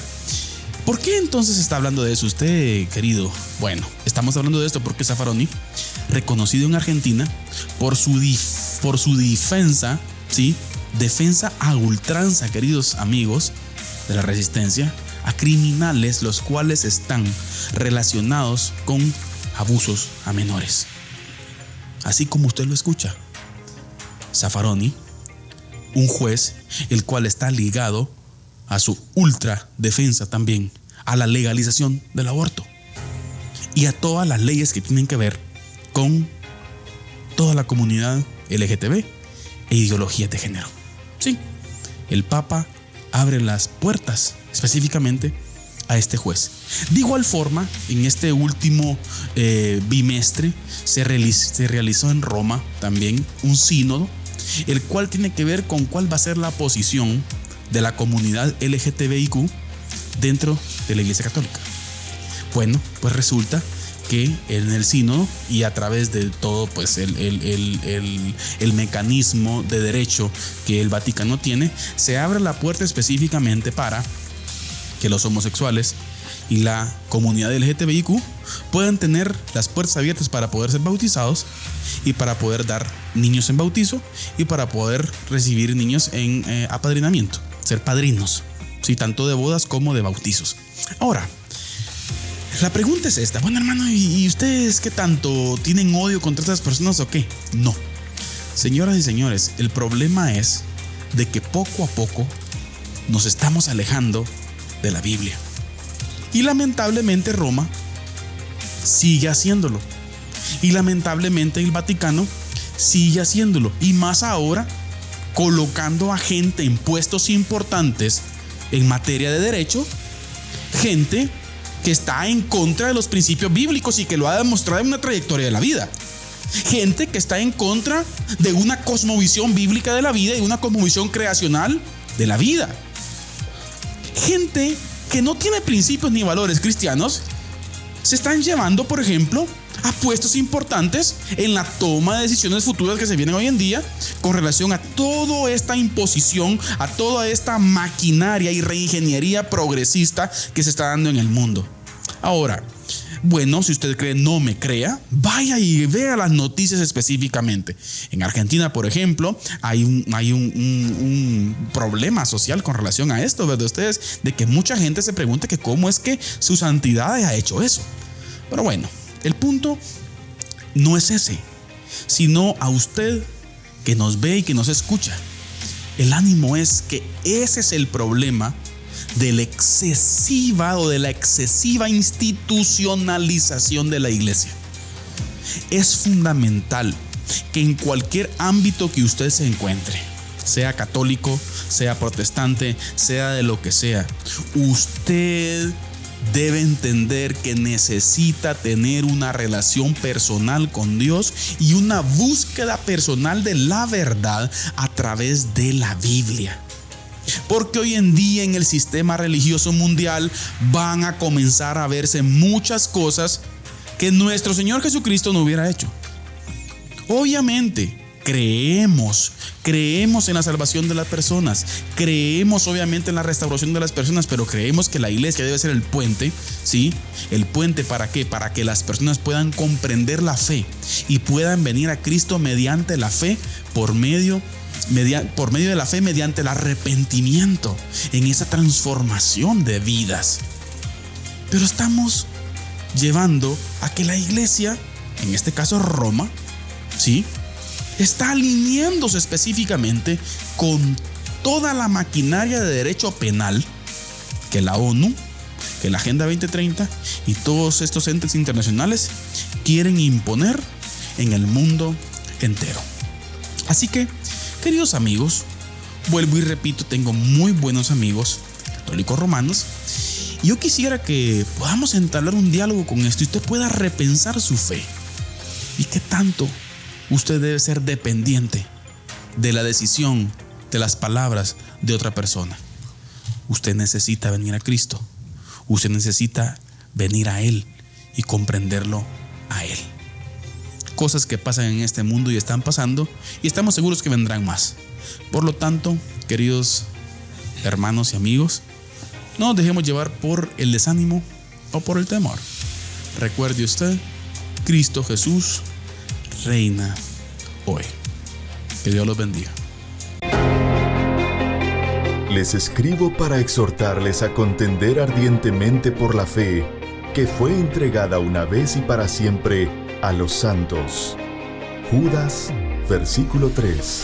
¿por qué entonces está hablando de eso usted, querido? Bueno, estamos hablando de esto porque Zaffaroni, reconocido en Argentina por su defensa, ¿sí? Defensa a ultranza, queridos amigos de la resistencia, a criminales los cuales están relacionados con abusos a menores. Así como usted lo escucha, Zaffaroni, un juez el cual está ligado a su ultra defensa también a la legalización del aborto y a todas las leyes que tienen que ver con toda la comunidad LGTB e ideologías de género. Sí, el Papa abre las puertas específicamente a este juez. De igual forma, en este último bimestre se realizó en Roma también un sínodo, el cual tiene que ver con cuál va a ser la posición de la comunidad LGTBIQ dentro de la Iglesia Católica. Bueno, pues resulta que en el sínodo y a través de todo pues el mecanismo de derecho que el Vaticano tiene, se abre la puerta específicamente para que los homosexuales y la comunidad LGTBIQ puedan tener las puertas abiertas para poder ser bautizados y para poder dar niños en bautizo y para poder recibir niños en apadrinamiento, ser padrinos, ¿sí? Tanto de bodas como de bautizos. Ahora, la pregunta es esta: bueno, hermano, ¿y ustedes qué tanto tienen odio contra estas personas o qué? No. Señoras y señores, el problema es de que poco a poco nos estamos alejando de la Biblia. Y lamentablemente Roma sigue haciéndolo. Y lamentablemente el Vaticano sigue haciéndolo. Y más ahora, colocando a gente en puestos importantes en materia de derecho, gente que está en contra de los principios bíblicos y que lo ha demostrado en una trayectoria de la vida. Gente que está en contra de una cosmovisión bíblica de la vida y una cosmovisión creacional de la vida. Gente que no tiene principios ni valores cristianos se están llevando, por ejemplo, a puestos importantes en la toma de decisiones futuras que se vienen hoy en día con relación a toda esta imposición, a toda esta maquinaria y reingeniería progresista que se está dando en el mundo. Ahora, bueno, si usted cree, no me crea, vaya y vea las noticias específicamente. En Argentina, por ejemplo, hay un problema social con relación a esto, ¿verdad? Ustedes, de que mucha gente se pregunta que cómo es que su santidad ha hecho eso. Pero bueno, el punto no es ese, sino a usted que nos ve y que nos escucha. El ánimo es que ese es el problema de la excesiva institucionalización de la iglesia. Es fundamental que en cualquier ámbito que usted se encuentre, sea católico, sea protestante, sea de lo que sea, usted debe entender que necesita tener una relación personal con Dios y una búsqueda personal de la verdad a través de la Biblia. Porque hoy en día en el sistema religioso mundial van a comenzar a verse muchas cosas que nuestro Señor Jesucristo no hubiera hecho. Obviamente creemos en la salvación de las personas, creemos obviamente en la restauración de las personas, pero creemos que la iglesia debe ser el puente, ¿sí? ¿El puente para qué? Para que las personas puedan comprender la fe y puedan venir a Cristo mediante la fe por medio por medio de la fe, mediante el arrepentimiento, en esa transformación de vidas. Pero estamos llevando a que la iglesia, en este caso Roma, ¿sí?, está alineándose específicamente con toda la maquinaria de derecho penal que la ONU, que la Agenda 2030 y todos estos entes internacionales quieren imponer en el mundo entero. Así que, queridos amigos, vuelvo y repito, tengo muy buenos amigos católicos romanos y yo quisiera que podamos entablar un diálogo con esto y usted pueda repensar su fe y qué tanto usted debe ser dependiente de la decisión, de las palabras de otra persona. Usted necesita venir a Cristo. Usted necesita venir a Él y comprenderlo a Él. Cosas que pasan en este mundo y están pasando y estamos seguros que vendrán más. Por lo tanto, queridos hermanos y amigos, no nos dejemos llevar por el desánimo o por el temor. Recuerde usted, Cristo Jesús reina hoy. Que Dios los bendiga. Les escribo para exhortarles a contender ardientemente por la fe que fue entregada una vez y para siempre a los santos. Judas, versículo 3.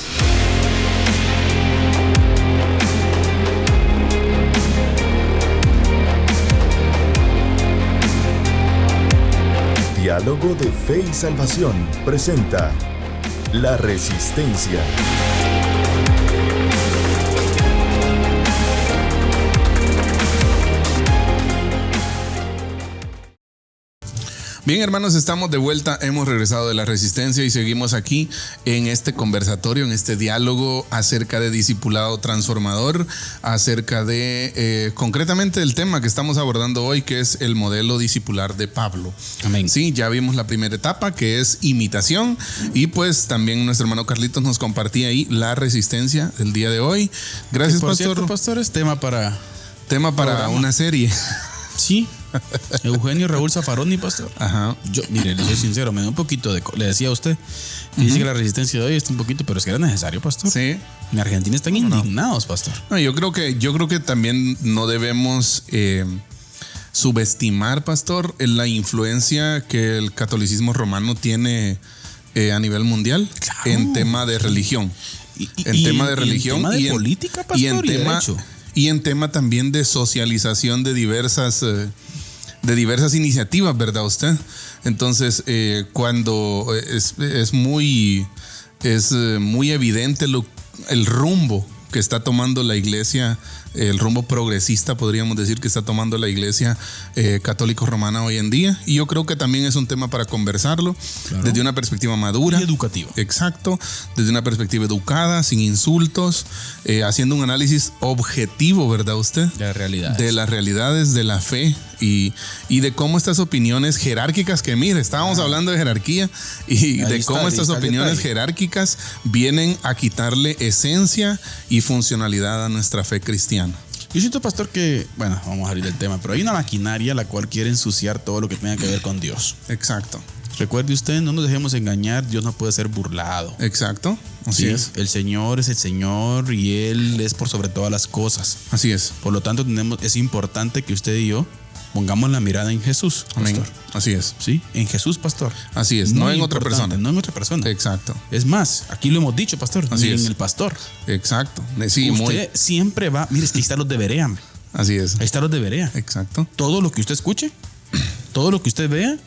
Diálogo de Fe y Salvación presenta La Resistencia. Bien, hermanos, estamos de vuelta, hemos regresado de la Resistencia y seguimos aquí en este conversatorio, en este diálogo acerca de discipulado transformador, acerca de concretamente el tema que estamos abordando hoy, que es el modelo discipular de Pablo. Amén. Sí, ya vimos la primera etapa, que es imitación, y pues también nuestro hermano Carlitos nos compartía ahí la resistencia del día de hoy. Gracias, por pastor. cierto, pastor, es tema para programa. Una serie. Sí. Eugenio Raúl Zaffaroni, pastor. Ajá. Yo, mire, le soy sincero, me da un poquito de... Le decía a usted, dice que la resistencia de hoy está un poquito, pero es que era necesario, pastor. Sí. En Argentina están indignados, pastor. No, yo creo que también no debemos subestimar, pastor, la influencia que el catolicismo romano tiene a nivel mundial. Claro. En tema de religión. En tema de política, pastor, y en tema también de socialización de diversas iniciativas, ¿verdad usted? Entonces, cuando es muy evidente el rumbo que está tomando la iglesia, el rumbo progresista, podríamos decir, que está tomando la iglesia católico romana hoy en día. Y yo creo que también es un tema para conversarlo, claro, desde una perspectiva madura. Y educativa. Exacto, desde una perspectiva educada, sin insultos, haciendo un análisis objetivo, ¿verdad usted? De las realidades de la fe y de cómo estas opiniones jerárquicas, que mire, estábamos hablando de jerarquía y de cómo estas opiniones jerárquicas vienen a quitarle esencia y funcionalidad a nuestra fe cristiana. Yo siento, pastor, que, bueno, vamos a abrir el tema, pero hay una maquinaria la cual quiere ensuciar todo lo que tenga que ver con Dios. Exacto. Recuerde usted, no nos dejemos engañar, Dios no puede ser burlado. Exacto, así es. El Señor es el Señor y Él es por sobre todas las cosas. Así es. Por lo tanto, es importante que usted y yo pongamos la mirada en Jesús, pastor. Amén. Así es. Sí, en Jesús, pastor. Así es, no en otra persona. No en otra persona. Exacto. Es más, aquí lo hemos dicho, pastor. Así es. En el pastor. Exacto. Sí, usted siempre va. Mire, es que ahí están los de Berea. Así es. Ahí están los de Berea. Exacto. Todo lo que usted escuche, todo lo que usted vea,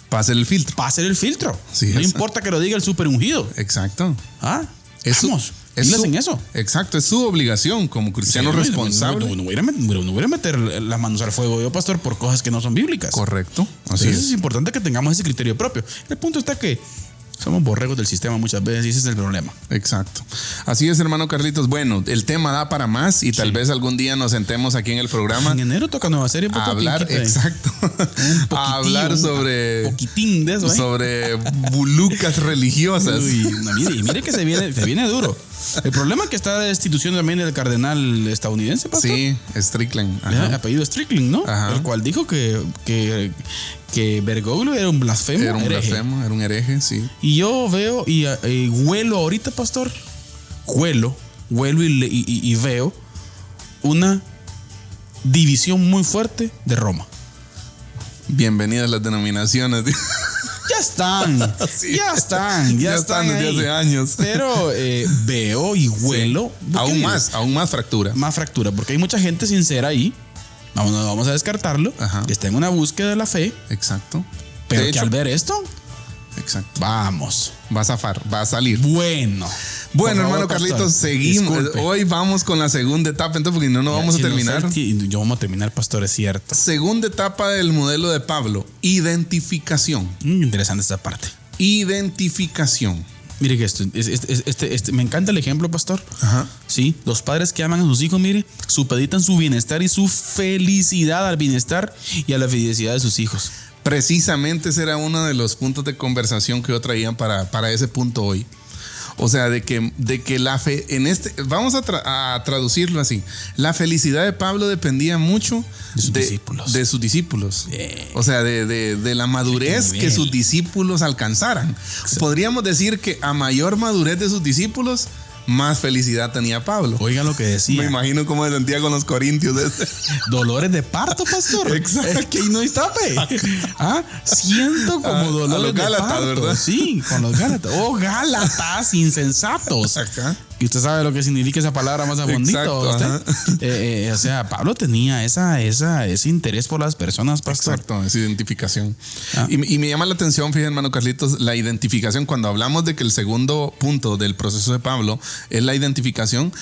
pásele el filtro. Pásele el filtro. Sí, no importa que lo diga el super ungido. Exacto. Vamos. En eso. Exacto, es su obligación como cristiano responsable. No voy a meter las manos al fuego yo, pastor, por cosas que no son bíblicas. Correcto. Así es. Es importante que tengamos ese criterio propio. El punto está que somos borregos del sistema muchas veces y ese es el problema. Exacto. Así es, hermano Carlitos. Bueno, el tema da para más y tal vez algún día nos sentemos aquí en el programa. En enero toca nueva serie. A hablar, exacto. A hablar sobre... poquitín de eso, sobre bulucas religiosas. Uy, no, mire que se viene duro. El problema es que está la destitución también del cardenal estadounidense, pastor. Sí, Strickland. Apellido Strickland, ¿no? Ajá. El cual dijo que Bergoglio era un blasfemo. Era un blasfemo, era un hereje, sí. Y yo veo y huelo ahorita, pastor, huelo y veo una división muy fuerte de Roma. Bienvenidas las denominaciones. Ya están, Sí. ya están desde ahí. hace años. Pero veo y huelo. Aún más fractura. Más fractura, porque hay mucha gente sincera ahí. Vamos a descartarlo. Ajá. Que está en una búsqueda de la fe. Exacto. Pero De que hecho, al ver esto, exacto. vamos. Va a zafar, va a salir. Bueno. Bueno, Por favor, hermano pastor, Carlitos, seguimos. disculpe. Hoy vamos con la segunda etapa, entonces, porque no vamos a Si no terminar. yo vamos a terminar, pastor, es cierto. Segunda etapa del modelo de Pablo, identificación. Interesante esta parte. Identificación. Mire que esto, me encanta el ejemplo, pastor. Ajá. Sí, los padres que aman a sus hijos, mire, supeditan su bienestar y su felicidad al bienestar y a la felicidad de sus hijos. Precisamente ese era uno de los puntos de conversación que yo traía para ese punto hoy. O sea, de que la fe en vamos a traducirlo así. La felicidad de Pablo dependía mucho De sus discípulos. De sus discípulos. O sea, de la madurez Qué que nivel. sus discípulos alcanzaran. Podríamos decir que a mayor madurez de sus discípulos, más felicidad tenía Pablo. Oiga lo que Me decía. imagino cómo se sentía con los corintios. Dolores de parto, pastor. Exacto. Es que ahí no está, pe. Siento como A dolores los Gálatas, de parto. ¿verdad? Sí, con los Gálatas. Oh, Gálatas insensatos. Acá. Y usted sabe lo que significa esa palabra más abondita. Exacto, O sea, Pablo tenía ese interés por las personas, pastor. Exacto, es identificación. Ah. Y me llama la atención, fíjense, hermano Carlitos, la identificación. Cuando hablamos de que el segundo punto del proceso de Pablo es la identificación,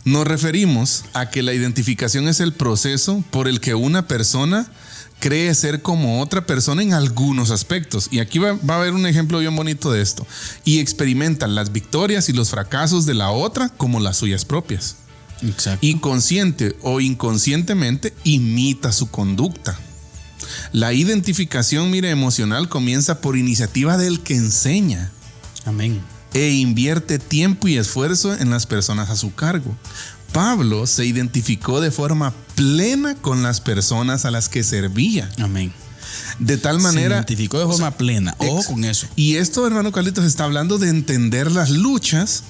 nos referimos a que la identificación es el proceso por el que una persona cree ser como otra persona en algunos aspectos. Y aquí va a haber un ejemplo bien bonito de esto. Y experimentan las victorias y los fracasos de la otra como las suyas propias. Exacto. Y consciente o inconscientemente imita su conducta. La identificación, mire, emocional comienza por iniciativa del que enseña Amén. e invierte tiempo y esfuerzo en las personas a su cargo. Pablo se identificó de forma plena con las personas a las que servía. Amén. De tal Se manera... identificó de forma plena. Ojo con eso. Y esto, hermano Carlitos, está hablando de entender las luchas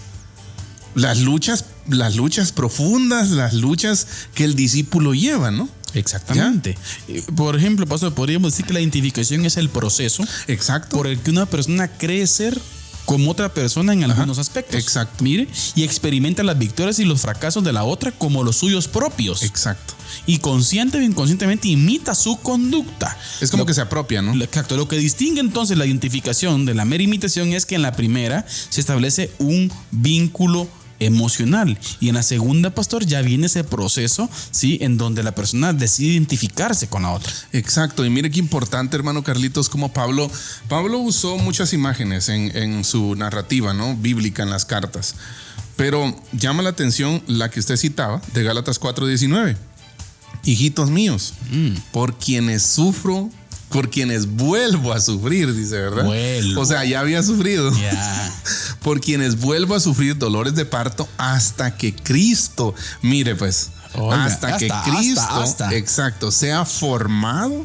profundas, las luchas que el discípulo lleva, ¿no? Exactamente. Por ejemplo, pastor, podríamos decir que la identificación es el proceso Exacto. por el que una persona cree ser como otra persona en algunos aspectos. Exacto. Mire, y experimenta las victorias y los fracasos de la otra como los suyos propios. Exacto. Y consciente o inconscientemente imita su conducta. Es como que se apropia, ¿no? Exacto. Lo que distingue entonces la identificación de la mera imitación es que en la primera se establece un vínculo emocional y en la segunda, pastor, ya viene ese proceso, ¿sí? En donde la persona decide identificarse con la otra. Exacto. Y mire qué importante, hermano Carlitos, como Pablo usó muchas imágenes en su narrativa, ¿no? Bíblica, en las cartas. Pero llama la atención la que usted citaba de Gálatas 4:19. Hijitos míos, por quienes sufro, por quienes vuelvo a sufrir, dice, ¿verdad? Vuelvo. O sea, ya había sufrido. Ya. Por quienes vuelvo a sufrir dolores de parto hasta que Cristo, mire pues, Oiga, hasta que Cristo, hasta. exacto, sea formado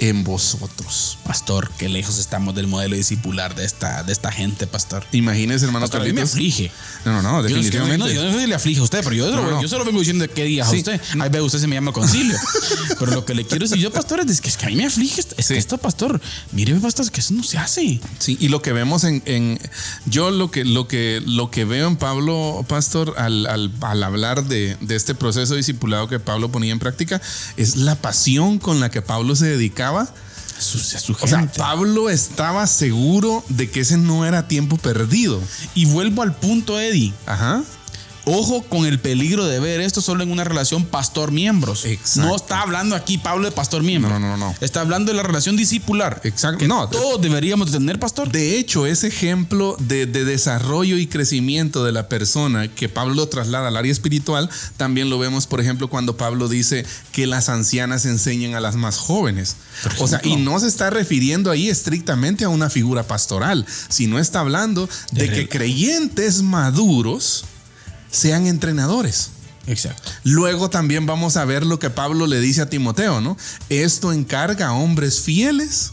en vosotros. Pastor, qué lejos estamos del modelo discipular de esta gente, pastor. Imagínese, hermano Pastor, a mí me Carlitos. aflige. No, definitivamente. Yo no sé si le aflige a usted, pero yo solo vengo diciendo qué días Sí. a usted. Ahí ve, usted se me llama concilio. Pero lo que le quiero decir yo, pastor, es que a mí me aflige. Es que esto, pastor, mire, pastor, que eso no se hace. Sí, y lo que vemos yo lo que veo en Pablo, pastor, al hablar de este proceso de discipulado que Pablo ponía en práctica, es la pasión con la que Pablo se dedicaba. Su O sea, gente. Pablo estaba seguro de que ese no era tiempo perdido. Y vuelvo al punto, Eddie. Ajá. Ojo con el peligro de ver esto solo en una relación pastor-miembros. Exacto. No está hablando aquí Pablo de pastor-miembro. No. Está hablando de la relación discipular. Exacto. Que No, todos deberíamos de tener, pastor. De hecho, ese ejemplo de desarrollo y crecimiento de la persona que Pablo traslada al área espiritual, también lo vemos, por ejemplo, cuando Pablo dice que las ancianas enseñan a las más jóvenes. O sea, y no se está refiriendo ahí estrictamente a una figura pastoral, sino está hablando de que creyentes maduros sean entrenadores. Exacto. Luego también vamos a ver lo que Pablo le dice a Timoteo, ¿no? Esto encarga a hombres fieles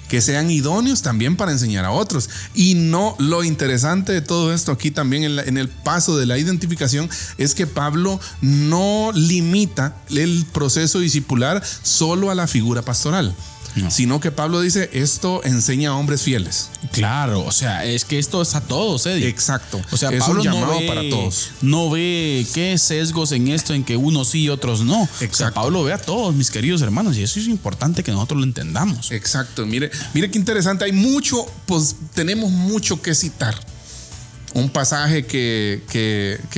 que sean idóneos también para enseñar a otros. Y no, lo interesante de todo esto aquí también en el paso de la identificación es que Pablo no limita el proceso discipular solo a la figura pastoral. No. Sino que Pablo dice, esto enseña a hombres fieles. Claro, o sea, es que esto es a todos, Eddie. Exacto. O sea, es Pablo un llamado no ve, para todos. No ve qué sesgos en esto, en que unos sí y otros no. Exacto. O sea, Pablo ve a todos, mis queridos hermanos, y eso es importante que nosotros lo entendamos. Exacto. Mire qué interesante. Hay mucho, pues tenemos mucho que citar. Un pasaje que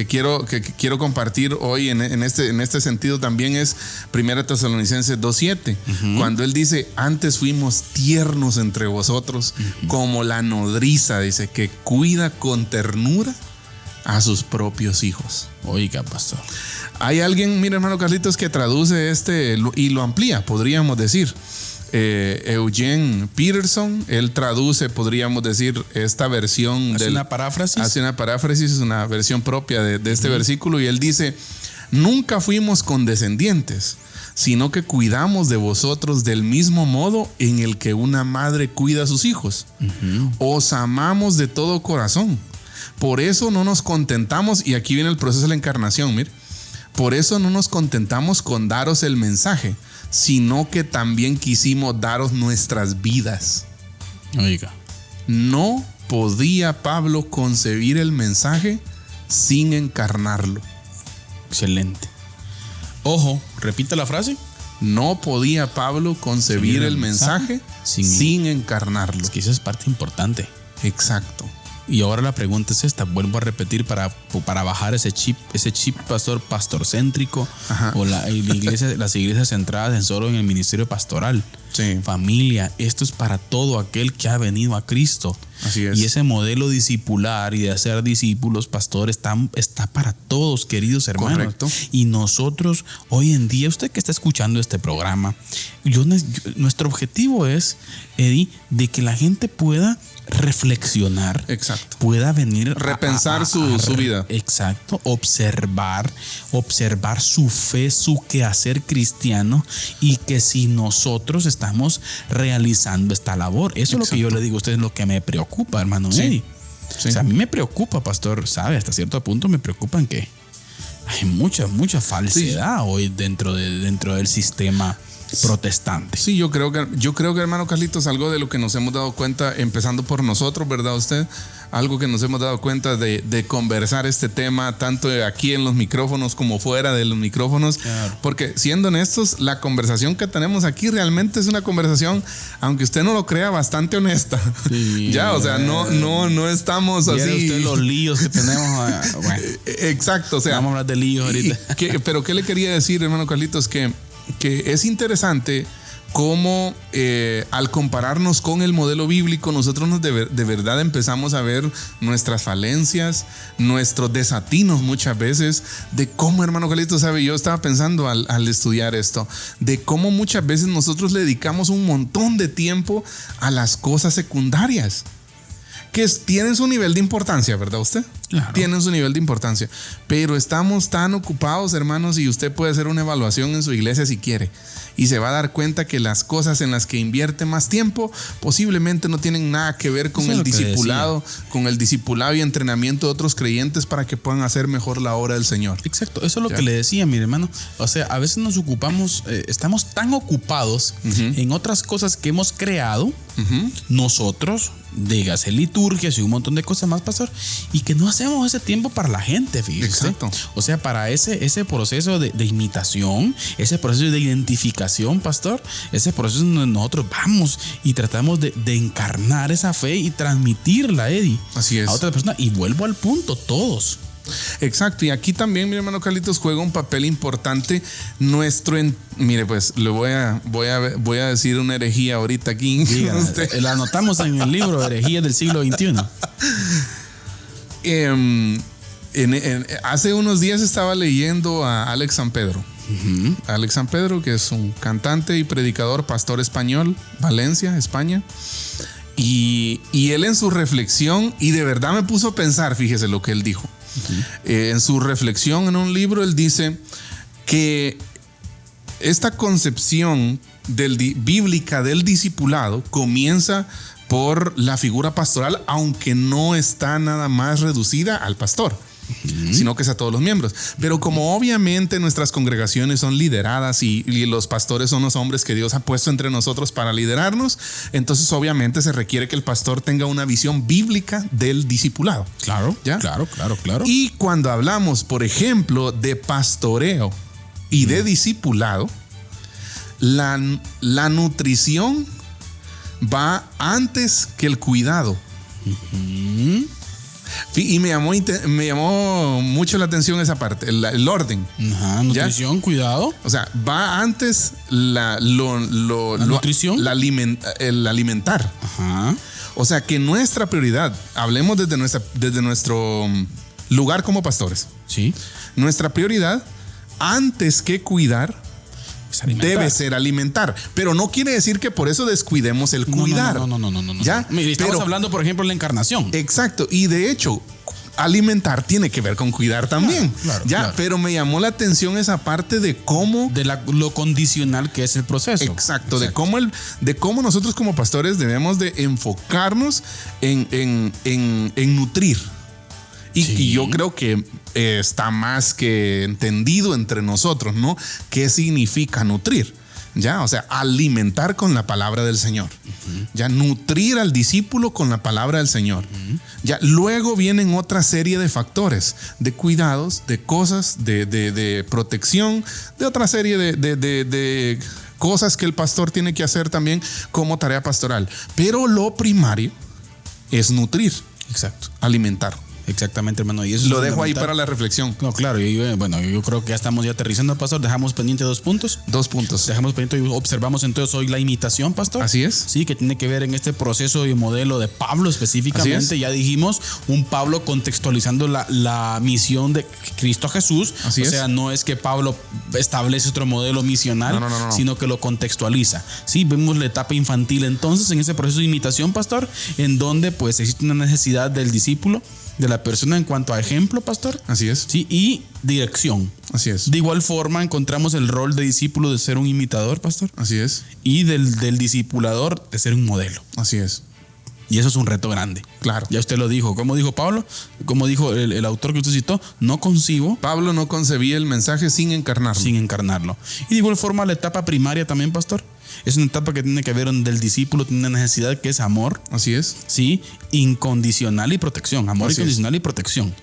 quiero compartir hoy en este sentido también es 1 Tesalonicenses 2:7, cuando él dice, antes fuimos tiernos entre vosotros, como la nodriza, dice, que cuida con ternura a sus propios hijos. Oiga, pastor. Hay alguien, mira, hermano Carlitos, que traduce y lo amplía, podríamos decir. Eugene Peterson, él traduce, podríamos decir, esta versión. ¿Hace una paráfrasis? Hace una paráfrasis, una versión propia de este versículo, y él dice, nunca fuimos condescendientes, sino que cuidamos de vosotros del mismo modo en el que una madre cuida a sus hijos. Os amamos de todo corazón. Por eso no nos contentamos, y aquí viene el proceso de la encarnación, mire. Por eso no nos contentamos con daros el mensaje, sino que también quisimos daros nuestras vidas. Oiga. No podía Pablo concebir el mensaje sin encarnarlo. Excelente. Ojo, repita la frase. No podía Pablo concebir el mensaje sin encarnarlo. Es que eso es parte importante. Exacto. Y ahora la pregunta es esta, vuelvo a repetir para bajar ese chip pastorcéntrico. O las iglesias centradas en solo en el ministerio pastoral. Sí. Familia, esto es para todo aquel que ha venido a Cristo. Así es. Y ese modelo discipular y de hacer discípulos, pastores, está para todos, queridos hermanos. Correcto. Y nosotros, hoy en día, usted que está escuchando este programa, nuestro objetivo es, Eddie, de que la gente pueda reflexionar. Exacto. Pueda venir repensar su vida. Exacto. Observar su fe, su quehacer cristiano, y que si nosotros estamos realizando esta labor, eso es lo que yo le digo a ustedes, lo que me preocupa, hermano. Sí. Sí. O sea, a mí me preocupa, pastor, ¿sabe? Hasta cierto punto me preocupan que hay mucha falsedad hoy dentro del sistema protestante. Sí, yo creo que, hermano Carlitos, algo de lo que nos hemos dado cuenta, empezando por nosotros, ¿verdad usted? Algo que nos hemos dado cuenta de conversar este tema, tanto aquí en los micrófonos como fuera de los micrófonos. Claro. Porque siendo honestos, la conversación que tenemos aquí realmente es una conversación, aunque usted no lo crea, bastante honesta. Sí, ya, o sea, no estamos así. Usted los líos que tenemos. Bueno, exacto, o sea. Vamos a hablar de líos ahorita. Pero ¿qué le quería decir, hermano Carlitos? Que es interesante cómo al compararnos con el modelo bíblico, nosotros de verdad empezamos a ver nuestras falencias, nuestros desatinos muchas veces, de cómo, hermano Carlitos, sabe, yo estaba pensando al estudiar esto, de cómo muchas veces nosotros le dedicamos un montón de tiempo a las cosas secundarias, que tienen su nivel de importancia, ¿verdad usted? Claro. Tienen su nivel de importancia, pero estamos tan ocupados, hermanos, y usted puede hacer una evaluación en su iglesia si quiere, y se va a dar cuenta que las cosas en las que invierte más tiempo posiblemente no tienen nada que ver con el discipulado, y entrenamiento de otros creyentes para que puedan hacer mejor la obra del Señor. Exacto, eso es lo que le decía, mi hermano. O sea, a veces nos ocupamos, estamos tan ocupados en otras cosas que hemos creado nosotros, dígase liturgias y un montón de cosas más, pastor, y que no hacemos ese tiempo para la gente, fíjese. Exacto. O sea, para ese proceso de imitación, ese proceso de identificación, pastor, ese proceso donde nosotros vamos y tratamos de encarnar esa fe y transmitirla, Eddie, así es, a otra persona. Y vuelvo al punto, todos. Exacto, y aquí también mi hermano Carlitos juega un papel importante mire, pues le voy a decir una herejía ahorita aquí. La anotamos en el libro Herejías del siglo XXI. Hace unos días estaba leyendo a Alex San Pedro. Alex San Pedro, que es un cantante y predicador, pastor español, Valencia, España. Y él en su reflexión, y de verdad me puso a pensar, fíjese lo que él dijo. En su reflexión en un libro, él dice que esta concepción bíblica del discipulado comienza por la figura pastoral, aunque no está nada más reducida al pastor, sino que es a todos los miembros. Pero como obviamente nuestras congregaciones son lideradas y los pastores son los hombres que Dios ha puesto entre nosotros para liderarnos, entonces obviamente se requiere que el pastor tenga una visión bíblica del discipulado. Claro, ¿ya? Claro. Y cuando hablamos, por ejemplo, de pastoreo y de discipulado, la nutrición va antes que el cuidado. Y me llamó mucho la atención esa parte, el orden. Ajá, nutrición, ¿ya? Cuidado. O sea, va antes ¿la nutrición? El alimentar. Ajá. O sea, que nuestra prioridad, hablemos desde nuestro lugar como pastores. Sí. Nuestra prioridad, antes que cuidar, debe ser alimentar, pero no quiere decir que por eso descuidemos el cuidar. No. ¿Ya? Estamos hablando, por ejemplo, de la encarnación. Exacto, y de hecho, alimentar tiene que ver con cuidar también. Claro. Pero me llamó la atención esa parte de cómo... lo condicional que es el proceso. Exacto. De cómo nosotros como pastores debemos de enfocarnos en nutrir. Y yo creo que está más que entendido entre nosotros, ¿no? ¿Qué significa nutrir? Ya, o sea, alimentar con la palabra del Señor. Ya, nutrir al discípulo con la palabra del Señor. Ya, luego vienen otra serie de factores, de cuidados, de cosas, de protección, de otra serie de cosas que el pastor tiene que hacer también como tarea pastoral. Pero lo primario es nutrir. Exacto. Alimentar. Exactamente, hermano. Y eso lo dejo ahí para la reflexión. No, claro. Yo creo que ya estamos aterrizando, pastor. Dejamos pendiente 2 puntos. 2 puntos. Dejamos pendiente y observamos entonces hoy la imitación, pastor. Así es. Sí, que tiene que ver en este proceso y modelo de Pablo específicamente. Ya dijimos, un Pablo contextualizando la misión de Cristo Jesús. Así es. O sea, no es que Pablo establece otro modelo misional, no. sino que lo contextualiza. Sí, vemos la etapa infantil entonces en ese proceso de imitación, pastor, en donde pues existe una necesidad del discípulo, de la persona en cuanto a ejemplo, pastor. Así es. Sí, y dirección. Así es. De igual forma encontramos el rol de discípulo de ser un imitador, pastor. Así es. Y del discipulador de ser un modelo. Así es. Y eso es un reto grande. Claro. Ya usted lo dijo. ¿Cómo dijo Pablo? Como dijo el autor que usted citó, no concibo. Pablo no concebía el mensaje sin encarnarlo. Sin encarnarlo. Y de igual forma la etapa primaria también, pastor. Es una etapa que tiene que ver donde el discípulo tiene una necesidad que es amor. Así es. Sí, incondicional y protección. Amor incondicional y protección.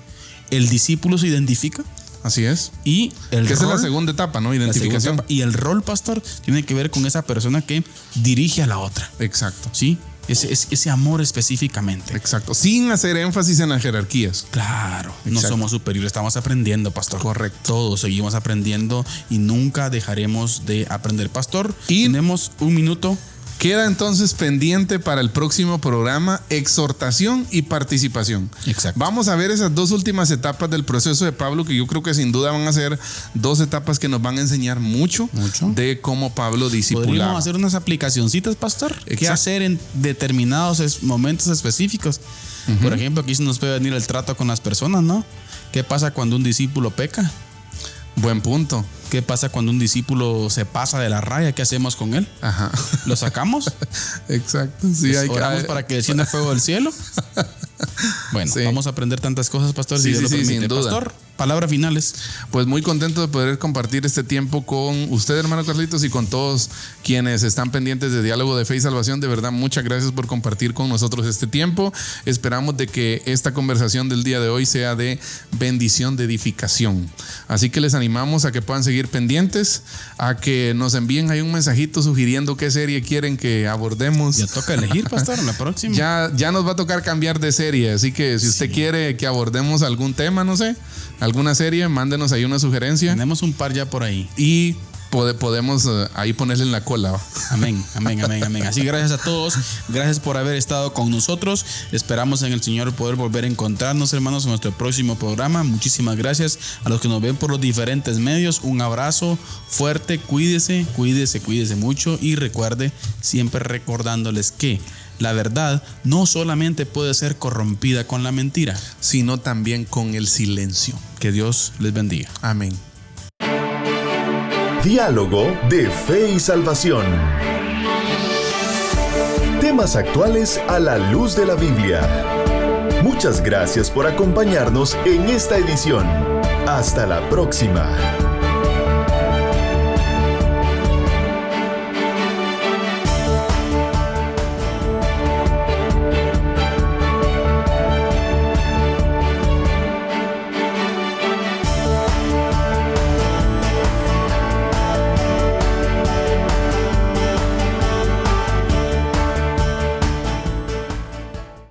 El discípulo se identifica. Así es. Y el que rol, esa es la segunda etapa, ¿no? Identificación. Etapa. Y el rol, pastor, tiene que ver con esa persona que dirige a la otra. Exacto. Sí. Ese amor específicamente. Exacto. Sin hacer énfasis en las jerarquías. Claro. Exacto. No somos superiores, estamos aprendiendo, pastor. Correcto. Todos seguimos aprendiendo y nunca dejaremos de aprender, pastor. Y tenemos 1 minuto. Queda entonces pendiente para el próximo programa exhortación y participación. Exacto. Vamos a ver esas 2 últimas etapas del proceso de Pablo, que yo creo que sin duda van a ser 2 etapas que nos van a enseñar mucho. De cómo Pablo discipulaba. Podríamos hacer unas aplicacioncitas, pastor. Exacto. ¿Qué hacer en determinados momentos específicos? Por ejemplo, aquí se nos puede venir el trato con las personas, ¿no? ¿Qué pasa cuando un discípulo peca? Buen punto. ¿Qué pasa cuando un discípulo se pasa de la raya? ¿Qué hacemos con él? Ajá. ¿Lo sacamos? Exacto. Sí, oramos para que descienda el fuego del cielo. Bueno, sí. Vamos a aprender tantas cosas, pastor. Sí, si Dios lo permite. Sin duda. Pastor, palabras finales. Pues muy contento de poder compartir este tiempo con usted, hermano Carlitos, y con todos quienes están pendientes de Diálogo de Fe y Salvación. De verdad, muchas gracias por compartir con nosotros este tiempo. Esperamos de que esta conversación del día de hoy sea de bendición, de edificación. Así que les animamos a que puedan seguir pendientes, a que nos envíen ahí un mensajito sugiriendo qué serie quieren que abordemos. Ya toca elegir, pastor, la próxima. Ya nos va a tocar cambiar de serie, así que si usted quiere que abordemos algún tema, no sé, alguna serie, mándenos ahí una sugerencia. Tenemos un par ya por ahí. Y podemos ahí ponerle en la cola. Amén. Así que gracias a todos. Gracias por haber estado con nosotros. Esperamos en el Señor poder volver a encontrarnos, hermanos, en nuestro próximo programa. Muchísimas gracias a los que nos ven por los diferentes medios. Un abrazo fuerte. Cuídese mucho. Y recuerde, siempre recordándoles que la verdad no solamente puede ser corrompida con la mentira, sino también con el silencio. Que Dios les bendiga. Amén. Diálogo de Fe y Salvación. Temas actuales a la luz de la Biblia. Muchas gracias por acompañarnos en esta edición. Hasta la próxima.